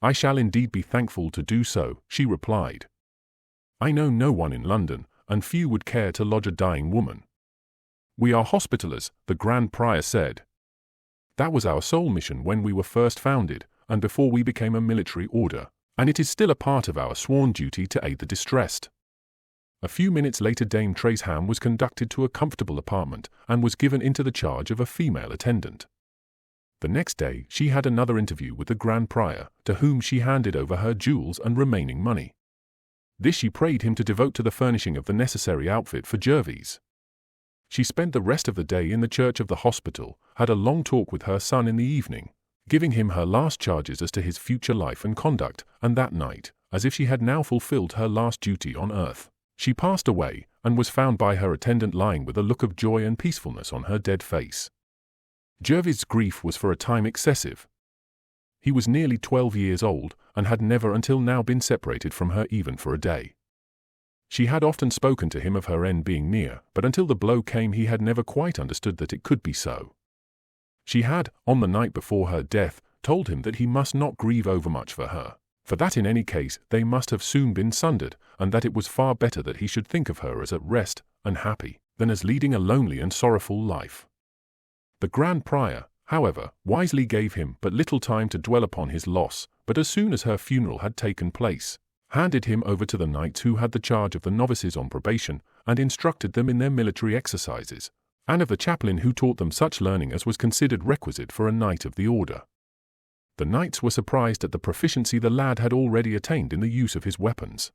"I shall indeed be thankful to do so," she replied. I know no one in London, and few would care to lodge a dying woman. We are Hospitallers, the Grand Prior said. That was our sole mission when we were first founded, and before we became a military order, and it is still a part of our sworn duty to aid the distressed. A few minutes later Dame Tresham was conducted to a comfortable apartment and was given into the charge of a female attendant. The next day she had another interview with the Grand Prior, to whom she handed over her jewels and remaining money. This she prayed him to devote to the furnishing of the necessary outfit for Jervis. She spent the rest of the day in the church of the hospital, had a long talk with her son in the evening, giving him her last charges as to his future life and conduct, and that night, as if she had now fulfilled her last duty on earth, she passed away, and was found by her attendant lying with a look of joy and peacefulness on her dead face. Jervis's grief was for a time excessive. He was nearly 12 years old, and had never until now been separated from her even for a day. She had often spoken to him of her end being near, but until the blow came he had never quite understood that it could be so. She had, on the night before her death, told him that he must not grieve overmuch for her, for that in any case they must have soon been sundered, and that it was far better that he should think of her as at rest and happy, than as leading a lonely and sorrowful life. The Grand Prior, however, wisely gave him but little time to dwell upon his loss, but as soon as her funeral had taken place, handed him over to the knights who had the charge of the novices on probation, and instructed them in their military exercises, and of the chaplain who taught them such learning as was considered requisite for a knight of the order. The knights were surprised at the proficiency the lad had already attained in the use of his weapons.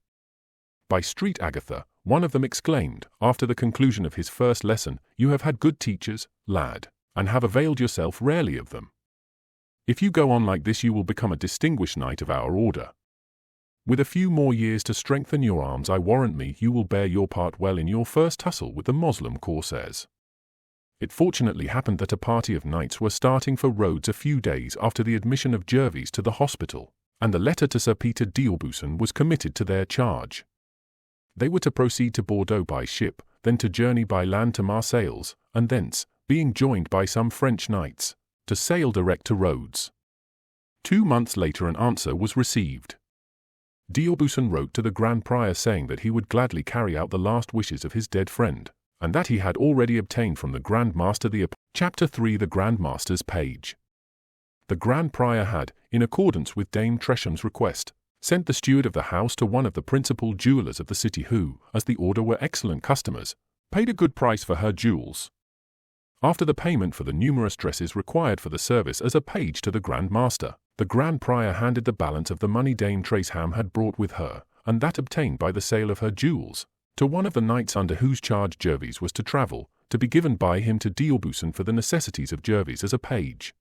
By Street Agatha, one of them exclaimed, after the conclusion of his first lesson, "You have had good teachers, lad, and have availed yourself rarely of them. If you go on like this you will become a distinguished knight of our order. With a few more years to strengthen your arms I warrant me you will bear your part well in your first tussle with the Moslem corsairs." It fortunately happened that a party of knights were starting for Rhodes a few days after the admission of Jervis to the hospital, and the letter to Sir Peter d'Aubusson was committed to their charge. They were to proceed to Bordeaux by ship, then to journey by land to Marseilles, and thence, being joined by some French knights, to sail direct to Rhodes. 2 months later an answer was received. D'Aubusson wrote to the Grand Prior saying that he would gladly carry out the last wishes of his dead friend, and that he had already obtained from the Grand Master the Chapter 3 The Grand Master's Page. The Grand Prior had, in accordance with Dame Tresham's request, sent the steward of the house to one of the principal jewellers of the city who, as the order were excellent customers, paid a good price for her jewels. After the payment for the numerous dresses required for the service as a page to the Grand Master, the Grand Prior handed the balance of the money Dame Tresham had brought with her, and that obtained by the sale of her jewels, to one of the knights under whose charge Jervis was to travel, to be given by him to D'Aubusson for the necessities of Jervis as a page.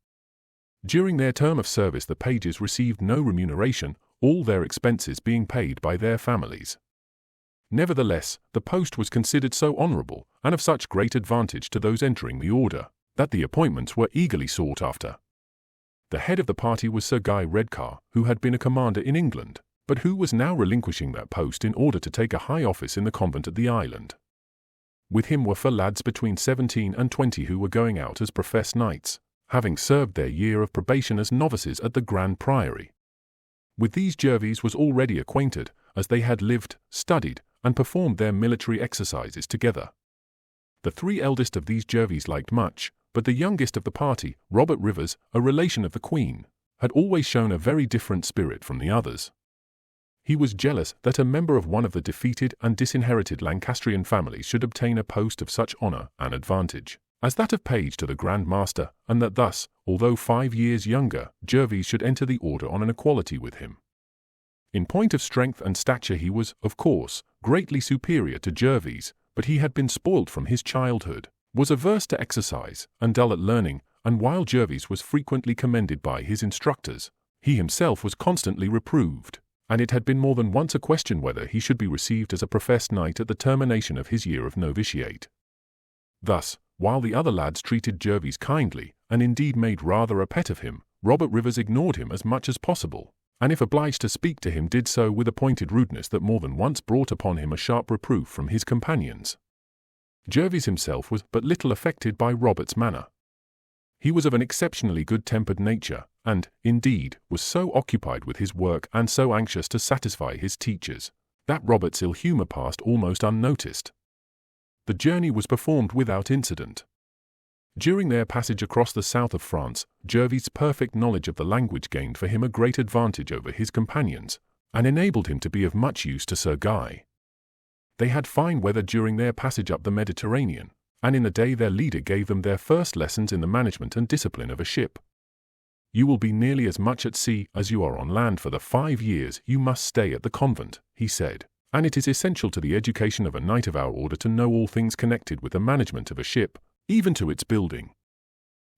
During their term of service the pages received no remuneration, all their expenses being paid by their families. Nevertheless, the post was considered so honourable, and of such great advantage to those entering the order, that the appointments were eagerly sought after. The head of the party was Sir Guy Redcar, who had been a commander in England, but who was now relinquishing that post in order to take a high office in the convent at the island. With him were 4 lads between 17 and 20 who were going out as professed knights, having served their year of probation as novices at the Grand Priory. With these Jervis was already acquainted, as they had lived, studied, and performed their military exercises together. The 3 eldest of these Jervis liked much, but the youngest of the party, Robert Rivers, a relation of the Queen, had always shown a very different spirit from the others. He was jealous that a member of one of the defeated and disinherited Lancastrian families should obtain a post of such honour and advantage as that of page to the Grand Master, and that thus, although 5 years younger, Jervis should enter the order on an equality with him. In point of strength and stature he was, of course, greatly superior to Jervis, but he had been spoilt from his childhood, was averse to exercise, and dull at learning, and while Jervis was frequently commended by his instructors, he himself was constantly reproved, and it had been more than once a question whether he should be received as a professed knight at the termination of his year of novitiate. Thus, while the other lads treated Jervis kindly, and indeed made rather a pet of him, Robert Rivers ignored him as much as possible, and if obliged to speak to him did so with a pointed rudeness that more than once brought upon him a sharp reproof from his companions. Jervis himself was but little affected by Robert's manner. He was of an exceptionally good-tempered nature, and, indeed, was so occupied with his work and so anxious to satisfy his teachers, That Robert's ill humor passed almost unnoticed. The journey was performed without incident. During their passage across the south of France, Gervais' perfect knowledge of the language gained for him a great advantage over his companions, and enabled him to be of much use to Sir Guy. They had fine weather during their passage up the Mediterranean, and in the day their leader gave them their first lessons in the management and discipline of a ship. "You will be nearly as much at sea as you are on land for the 5 years you must stay at the convent," he said, "and it is essential to the education of a knight of our order to know all things connected with the management of a ship, even to its building.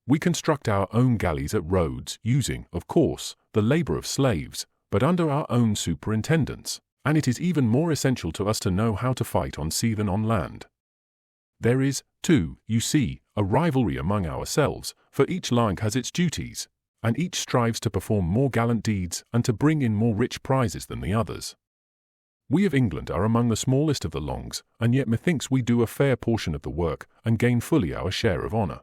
We construct our own galleys at Rhodes, using, of course, the labor of slaves, but under our own superintendence, and it is even more essential to us to know how to fight on sea than on land. There is, too, you see, a rivalry among ourselves, for each lang has its duties, and each strives to perform more gallant deeds and to bring in more rich prizes than the others. We of England are among the smallest of the longs, and yet methinks we do a fair portion of the work and gain fully our share of honor.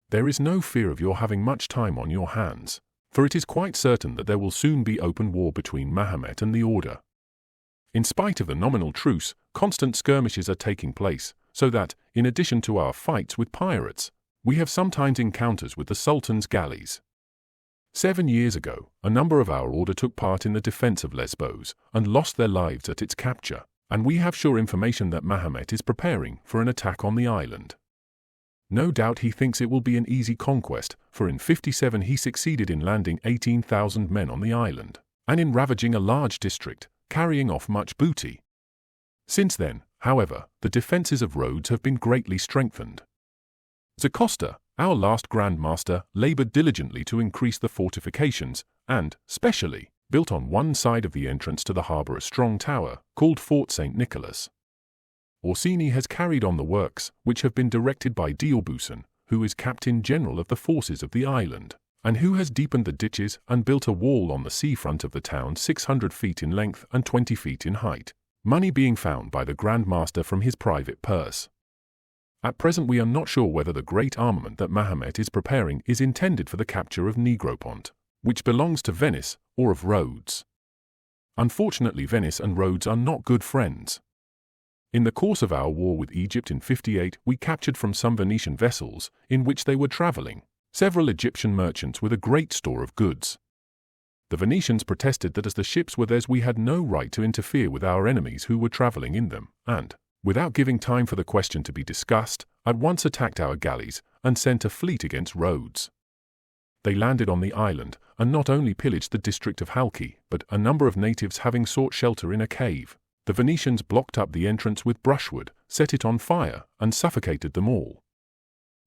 There is no fear of your having much time on your hands, for it is quite certain that there will soon be open war between Mahomet and the order. In spite of the nominal truce, constant skirmishes are taking place, so that, in addition to our fights with pirates, we have sometimes encounters with the Sultan's galleys. 7 years ago, a number of our order took part in the defense of Lesbos and lost their lives at its capture, and we have sure information that Mahomet is preparing for an attack on the island. No doubt he thinks it will be an easy conquest, for in 57 he succeeded in landing 18,000 men on the island, and in ravaging a large district, carrying off much booty. Since then, however, the defenses of Rhodes have been greatly strengthened. Zacosta, our last Grand Master, labored diligently to increase the fortifications, and, specially, built on one side of the entrance to the harbor a strong tower, called Fort St. Nicholas. Orsini has carried on the works, which have been directed by D'Aubusson, who is Captain General of the forces of the island, and who has deepened the ditches and built a wall on the seafront of the town 600 feet in length and 20 feet in height, money being found by the Grand Master from his private purse. At present we are not sure whether the great armament that Mahomet is preparing is intended for the capture of Negropont, which belongs to Venice, or of Rhodes. Unfortunately, Venice and Rhodes are not good friends. In the course of our war with Egypt in 58, we captured from some Venetian vessels, in which they were traveling, several Egyptian merchants with a great store of goods. The Venetians protested that as the ships were theirs we had no right to interfere with our enemies who were traveling in them, and, without giving time for the question to be discussed, at once attacked our galleys and sent a fleet against Rhodes. They landed on the island and not only pillaged the district of Halki, but a number of natives having sought shelter in a cave, the Venetians blocked up the entrance with brushwood, set it on fire, and suffocated them all.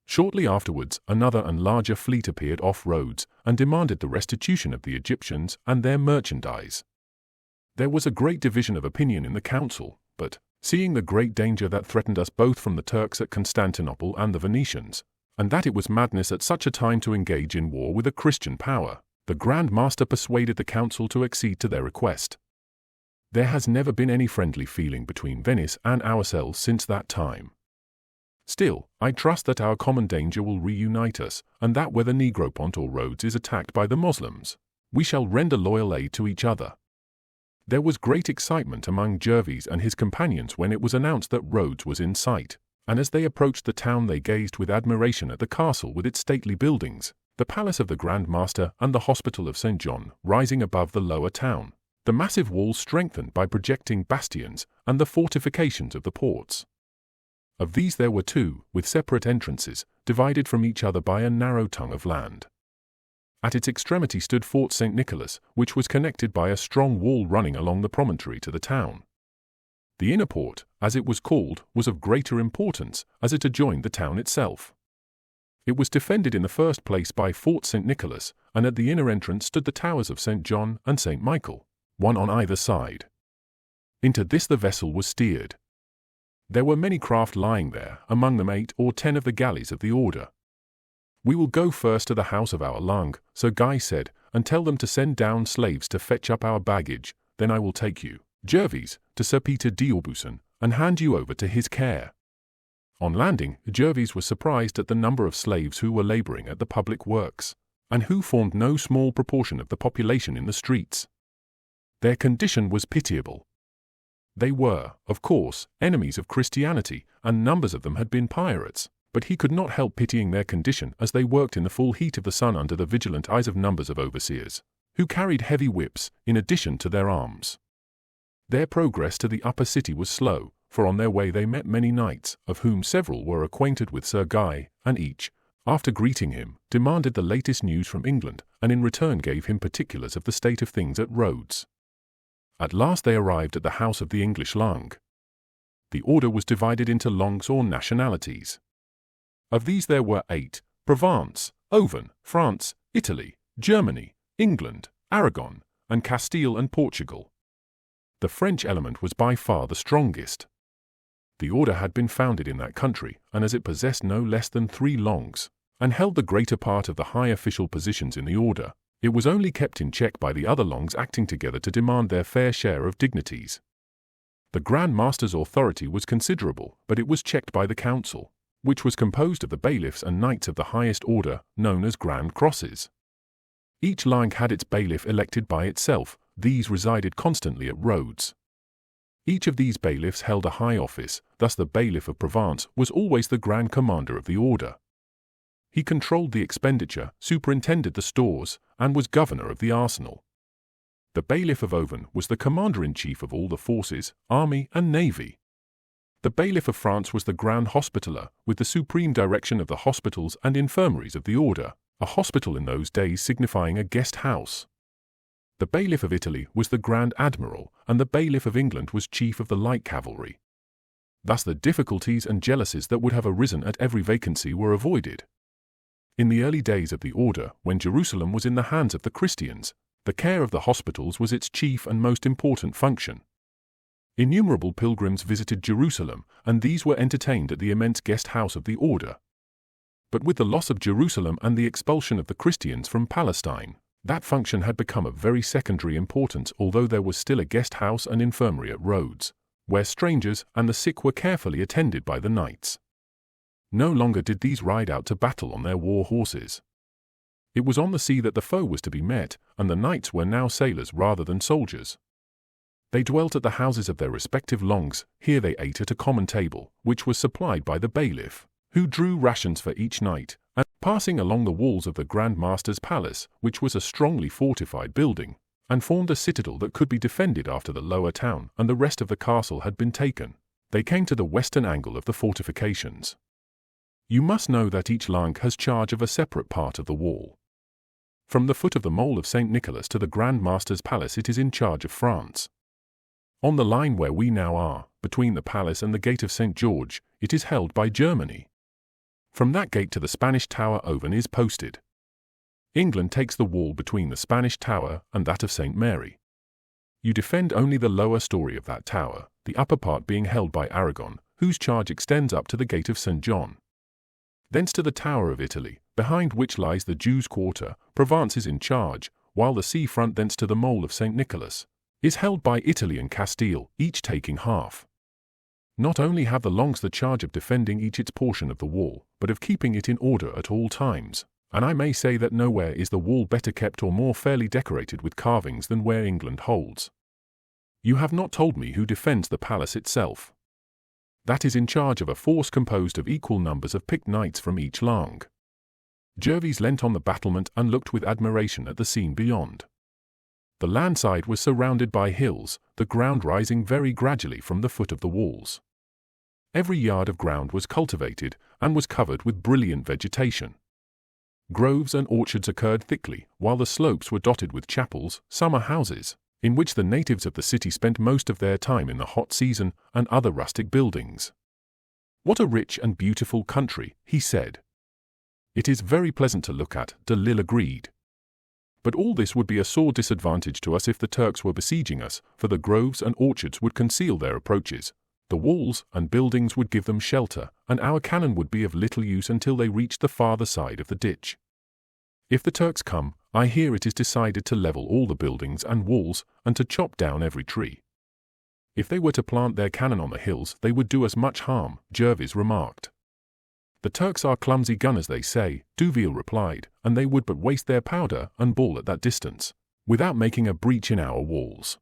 Shortly afterwards, another and larger fleet appeared off Rhodes and demanded the restitution of the Egyptians and their merchandise. There was a great division of opinion in the council, but, seeing the great danger that threatened us both from the Turks at Constantinople and the Venetians, and that it was madness at such a time to engage in war with a Christian power, the Grand Master persuaded the council to accede to their request. There has never been any friendly feeling between Venice and ourselves since that time. Still, I trust that our common danger will reunite us, and that whether Negropont or Rhodes is attacked by the Moslems, we shall render loyal aid to each other. There was great excitement among Gervais and his companions when it was announced that Rhodes was in sight, and as they approached the town they gazed with admiration at the castle with its stately buildings, the palace of the Grand Master and the hospital of St. John rising above the lower town, the massive walls strengthened by projecting bastions, and the fortifications of the ports. Of these there were 2, with separate entrances, divided from each other by a narrow tongue of land. At its extremity stood Fort St. Nicholas, which was connected by a strong wall running along the promontory to the town. The inner port, as it was called, was of greater importance, as it adjoined the town itself. It was defended in the first place by Fort St. Nicholas, and at the inner entrance stood the towers of St. John and St. Michael, one on either side. Into this the vessel was steered. There were many craft lying there, among them 8 or 10 of the galleys of the order. "We will go first to the house of our lang," Sir Guy said, "and tell them to send down slaves to fetch up our baggage, then I will take you, Gervais, to Sir Peter D'Aubusson, and hand you over to his care." On landing, Gervais was surprised at the number of slaves who were laboring at the public works, and who formed no small proportion of the population in the streets. Their condition was pitiable. They were, of course, enemies of Christianity, and numbers of them had been pirates, but he could not help pitying their condition as they worked in the full heat of the sun under the vigilant eyes of numbers of overseers, who carried heavy whips in addition to their arms. Their progress to the upper city was slow, for on their way they met many knights, of whom several were acquainted with Sir Guy, and each, after greeting him, demanded the latest news from England, and in return gave him particulars of the state of things at Rhodes. At last they arrived at the house of the English Lang. The order was divided into longs or nationalities. Of these there were 8: Provence, Auvergne, France, Italy, Germany, England, Aragon, and Castile and Portugal. The French element was by far the strongest. The order had been founded in that country, and as it possessed no less than 3 longs, and held the greater part of the high official positions in the order, it was only kept in check by the other longs acting together to demand their fair share of dignities. The Grand Master's authority was considerable, but it was checked by the council, which was composed of the bailiffs and knights of the highest order, known as Grand Crosses. Each lang had its bailiff elected by itself. These resided constantly at Rhodes. Each of these bailiffs held a high office, thus the bailiff of Provence was always the grand commander of the order. He controlled the expenditure, superintended the stores, and was governor of the arsenal. The bailiff of Auvergne was the commander-in-chief of all the forces, army, and navy. The bailiff of France was the grand hospitaller, with the supreme direction of the hospitals and infirmaries of the order, a hospital in those days signifying a guest house. The bailiff of Italy was the grand admiral, and the bailiff of England was chief of the light cavalry. Thus the difficulties and jealousies that would have arisen at every vacancy were avoided. In the early days of the order, when Jerusalem was in the hands of the Christians, the care of the hospitals was its chief and most important function. Innumerable pilgrims visited Jerusalem, and these were entertained at the immense guest house of the order. But with the loss of Jerusalem and the expulsion of the Christians from Palestine, that function had become of very secondary importance, although there was still a guest house and infirmary at Rhodes, where strangers and the sick were carefully attended by the knights. No longer did these ride out to battle on their war horses. It was on the sea that the foe was to be met, and the knights were now sailors rather than soldiers. They dwelt at the houses of their respective longs. Here they ate at a common table, which was supplied by the bailiff, who drew rations for each night, and, passing along the walls of the Grand Master's palace, which was a strongly fortified building, and formed a citadel that could be defended after the lower town and the rest of the castle had been taken, they came to the western angle of the fortifications. You must know that each lang has charge of a separate part of the wall. From the foot of the mole of St. Nicholas to the Grand Master's palace it is in charge of France. On the line where we now are, between the palace and the gate of St. George, it is held by Germany. From that gate to the Spanish Tower Auvergne is posted. England takes the wall between the Spanish Tower and that of St. Mary. You defend only the lower story of that tower, the upper part being held by Aragon, whose charge extends up to the gate of St. John. Thence to the Tower of Italy, behind which lies the Jews' quarter, Provence is in charge, while the sea front thence to the mole of St. Nicholas is held by Italy and Castile, each taking half. Not only have the longs the charge of defending each its portion of the wall, but of keeping it in order at all times, and I may say that nowhere is the wall better kept or more fairly decorated with carvings than where England holds. You have not told me who defends the palace itself. That is in charge of a force composed of equal numbers of picked knights from each lang. Gervais leant on the battlement and looked with admiration at the scene beyond. The land side was surrounded by hills, the ground rising very gradually from the foot of the walls. Every yard of ground was cultivated and was covered with brilliant vegetation. Groves and orchards occurred thickly, while the slopes were dotted with chapels, summer houses, in which the natives of the city spent most of their time in the hot season, and other rustic buildings. "What a rich and beautiful country," he said. "It is very pleasant to look at," de Lisle agreed. "But all this would be a sore disadvantage to us if the Turks were besieging us, for the groves and orchards would conceal their approaches. The walls and buildings would give them shelter, and our cannon would be of little use until they reached the farther side of the ditch. If the Turks come, I hear it is decided to level all the buildings and walls, and to chop down every tree. If they were to plant their cannon on the hills, they would do us much harm," Gervais remarked. "The Turks are clumsy gunners, they say," Duville replied, "and they would but waste their powder and ball at that distance, without making a breach in our walls.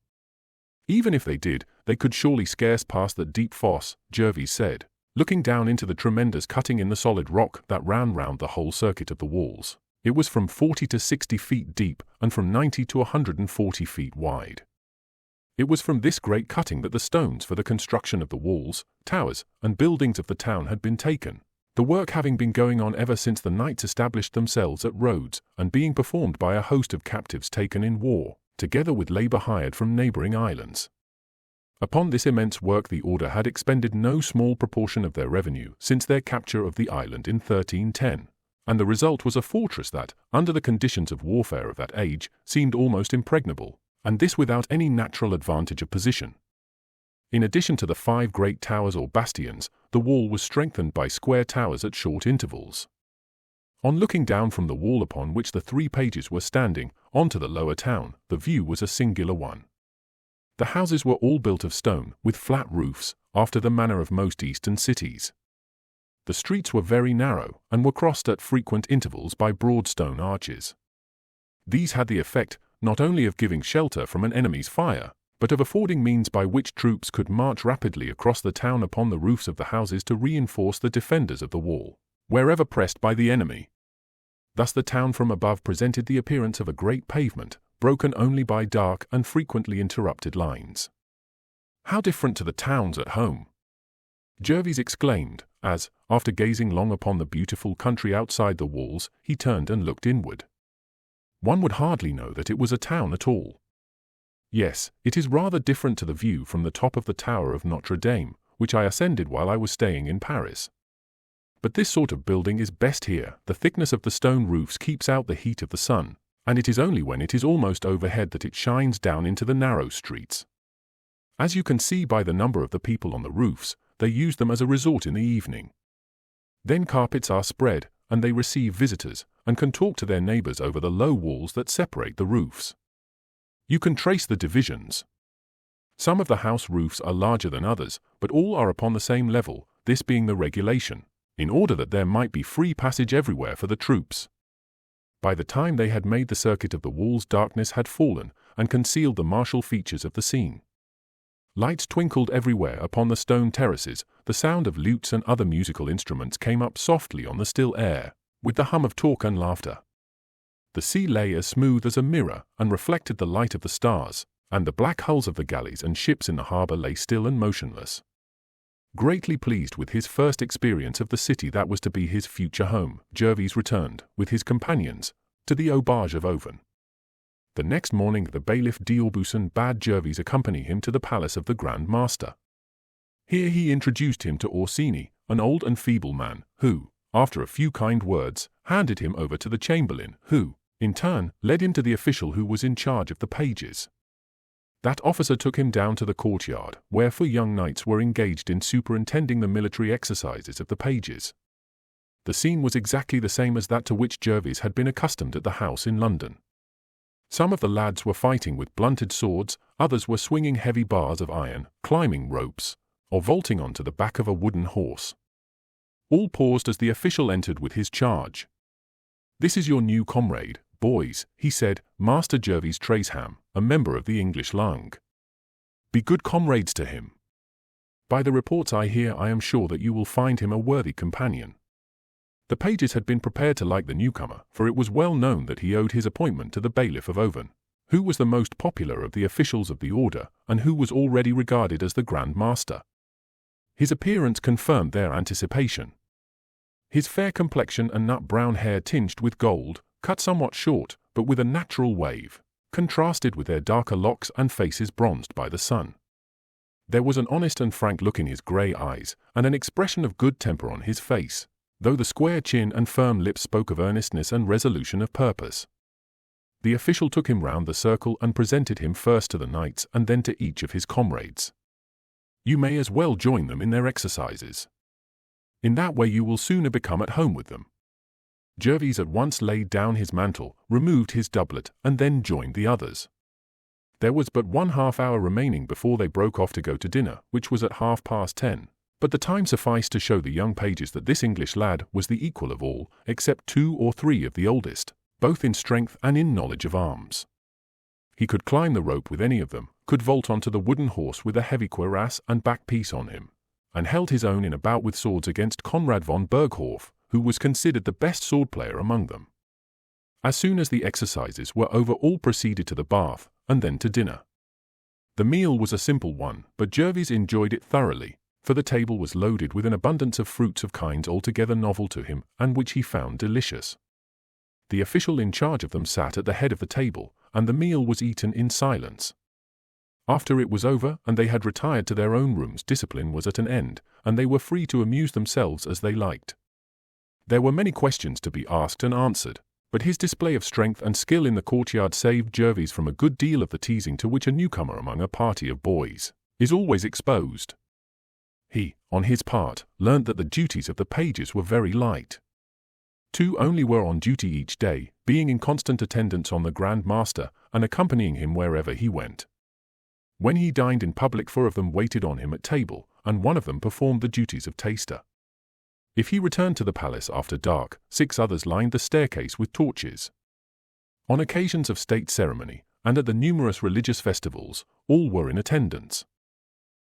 Even if they did, they could surely scarce pass the deep fosse, Jervis said, looking down into the tremendous cutting in the solid rock that ran round the whole circuit of the walls. It was from 40 to 60 feet deep and from 90 to 140 feet wide. It was from this great cutting that the stones for the construction of the walls, towers, and buildings of the town had been taken, the work having been going on ever since the knights established themselves at Rhodes and being performed by a host of captives taken in war, together with labour hired from neighbouring islands. Upon this immense work the order had expended no small proportion of their revenue since their capture of the island in 1310, and the result was a fortress that, under the conditions of warfare of that age, seemed almost impregnable, and this without any natural advantage of position. In addition to the 5 great towers or bastions, the wall was strengthened by square towers at short intervals. On looking down from the wall upon which the 3 pages were standing, onto the lower town, the view was a singular one. The houses were all built of stone, with flat roofs, after the manner of most eastern cities. The streets were very narrow, and were crossed at frequent intervals by broad stone arches. These had the effect, not only of giving shelter from an enemy's fire, but of affording means by which troops could march rapidly across the town upon the roofs of the houses to reinforce the defenders of the wall, wherever pressed by the enemy. Thus the town from above presented the appearance of a great pavement, broken only by dark and frequently interrupted lines. How different to the towns at home! Jervis exclaimed, as, after gazing long upon the beautiful country outside the walls, he turned and looked inward. One would hardly know that it was a town at all. Yes, it is rather different to the view from the top of the tower of Notre Dame, which I ascended while I was staying in Paris. But this sort of building is best here. The thickness of the stone roofs keeps out the heat of the sun, and it is only when it is almost overhead that it shines down into the narrow streets. As you can see by the number of the people on the roofs, they use them as a resort in the evening. Then carpets are spread, and they receive visitors, and can talk to their neighbours over the low walls that separate the roofs. You can trace the divisions. Some of the house roofs are larger than others, but all are upon the same level, this being the regulation, in order that there might be free passage everywhere for the troops. By the time they had made the circuit of the walls, darkness had fallen and concealed the martial features of the scene. Lights twinkled everywhere upon the stone terraces, the sound of lutes and other musical instruments came up softly on the still air, with the hum of talk and laughter. The sea lay as smooth as a mirror and reflected the light of the stars, and the black hulls of the galleys and ships in the harbour lay still and motionless. Greatly pleased with his first experience of the city that was to be his future home, Jervis returned, with his companions, to the auberge of Oven. The next morning the bailiff d'Aubusson bade Jervis accompany him to the palace of the Grand Master. Here he introduced him to Orsini, an old and feeble man, who, after a few kind words, handed him over to the chamberlain, who, in turn, led him to the official who was in charge of the pages. That officer took him down to the courtyard, where 4 young knights were engaged in superintending the military exercises of the pages. The scene was exactly the same as that to which Jervis had been accustomed at the house in London. Some of the lads were fighting with blunted swords, others were swinging heavy bars of iron, climbing ropes, or vaulting onto the back of a wooden horse. All paused as the official entered with his charge. "This is your new comrade, boys," he said, "Master Jervis Traceham, a member of the English Langue. Be good comrades to him. By the reports I hear I am sure that you will find him a worthy companion." The pages had been prepared to like the newcomer, for it was well known that he owed his appointment to the bailiff of Oven, who was the most popular of the officials of the order, and who was already regarded as the Grand Master. His appearance confirmed their anticipation. His fair complexion and nut-brown hair tinged with gold, cut somewhat short, but with a natural wave, contrasted with their darker locks and faces bronzed by the sun. There was an honest and frank look in his grey eyes, and an expression of good temper on his face, though the square chin and firm lips spoke of earnestness and resolution of purpose. The official took him round the circle and presented him first to the knights and then to each of his comrades. "You may as well join them in their exercises. In that way you will sooner become at home with them." Jervis at once laid down his mantle, removed his doublet, and then joined the others. There was but 1/2 hour remaining before they broke off to go to dinner, which was at 10:30. But the time sufficed to show the young pages that this English lad was the equal of all, except 2 or 3 of the oldest, both in strength and in knowledge of arms. He could climb the rope with any of them, could vault onto the wooden horse with a heavy cuirass and back piece on him, and held his own in a bout with swords against Conrad von Berghoff, who was considered the best sword player among them. As soon as the exercises were over, all proceeded to the bath, and then to dinner. The meal was a simple one, but Jervis enjoyed it thoroughly, for the table was loaded with an abundance of fruits of kinds altogether novel to him, and which he found delicious. The official in charge of them sat at the head of the table, and the meal was eaten in silence. After it was over and they had retired to their own rooms, discipline was at an end, and they were free to amuse themselves as they liked. There were many questions to be asked and answered, but his display of strength and skill in the courtyard saved Jervis from a good deal of the teasing to which a newcomer among a party of boys is always exposed. He, on his part, learnt that the duties of the pages were very light. 2 only were on duty each day, being in constant attendance on the Grand Master and accompanying him wherever he went. When he dined in public, 4 of them waited on him at table, and 1 of them performed the duties of taster. If he returned to the palace after dark, 6 others lined the staircase with torches. On occasions of state ceremony, and at the numerous religious festivals, all were in attendance.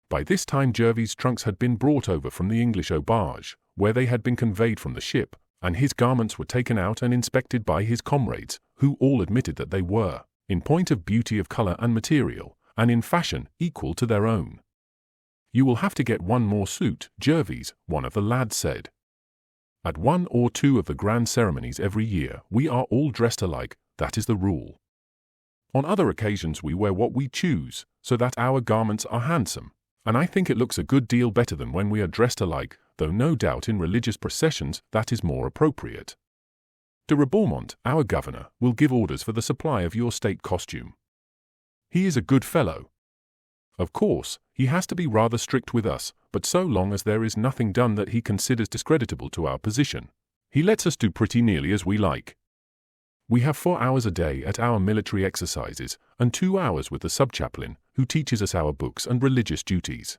By this time Jervis' trunks had been brought over from the English auberge, where they had been conveyed from the ship, and his garments were taken out and inspected by his comrades, who all admitted that they were, in point of beauty of colour and material, and in fashion, equal to their own. "You will have to get 1 more suit, Jervis," one of the lads said. "At 1 or 2 of the grand ceremonies every year, we are all dressed alike, that is the rule. On other occasions we wear what we choose, so that our garments are handsome, and I think it looks a good deal better than when we are dressed alike, though no doubt in religious processions that is more appropriate. De Rebaumont, our governor, will give orders for the supply of your state costume. He is a good fellow. Of course, he has to be rather strict with us, but so long as there is nothing done that he considers discreditable to our position, he lets us do pretty nearly as we like. We have 4 hours a day at our military exercises, and 2 hours with the sub-chaplain, who teaches us our books and religious duties.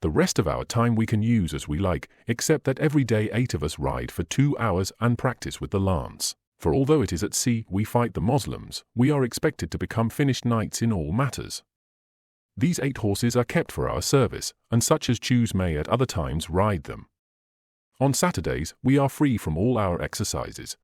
The rest of our time we can use as we like, except that every day 8 of us ride for 2 hours and practice with the lance, for although it is at sea we fight the Moslems, we are expected to become finished knights in all matters. These 8 horses are kept for our service, and such as choose may at other times ride them. On Saturdays we are free from all our exercises,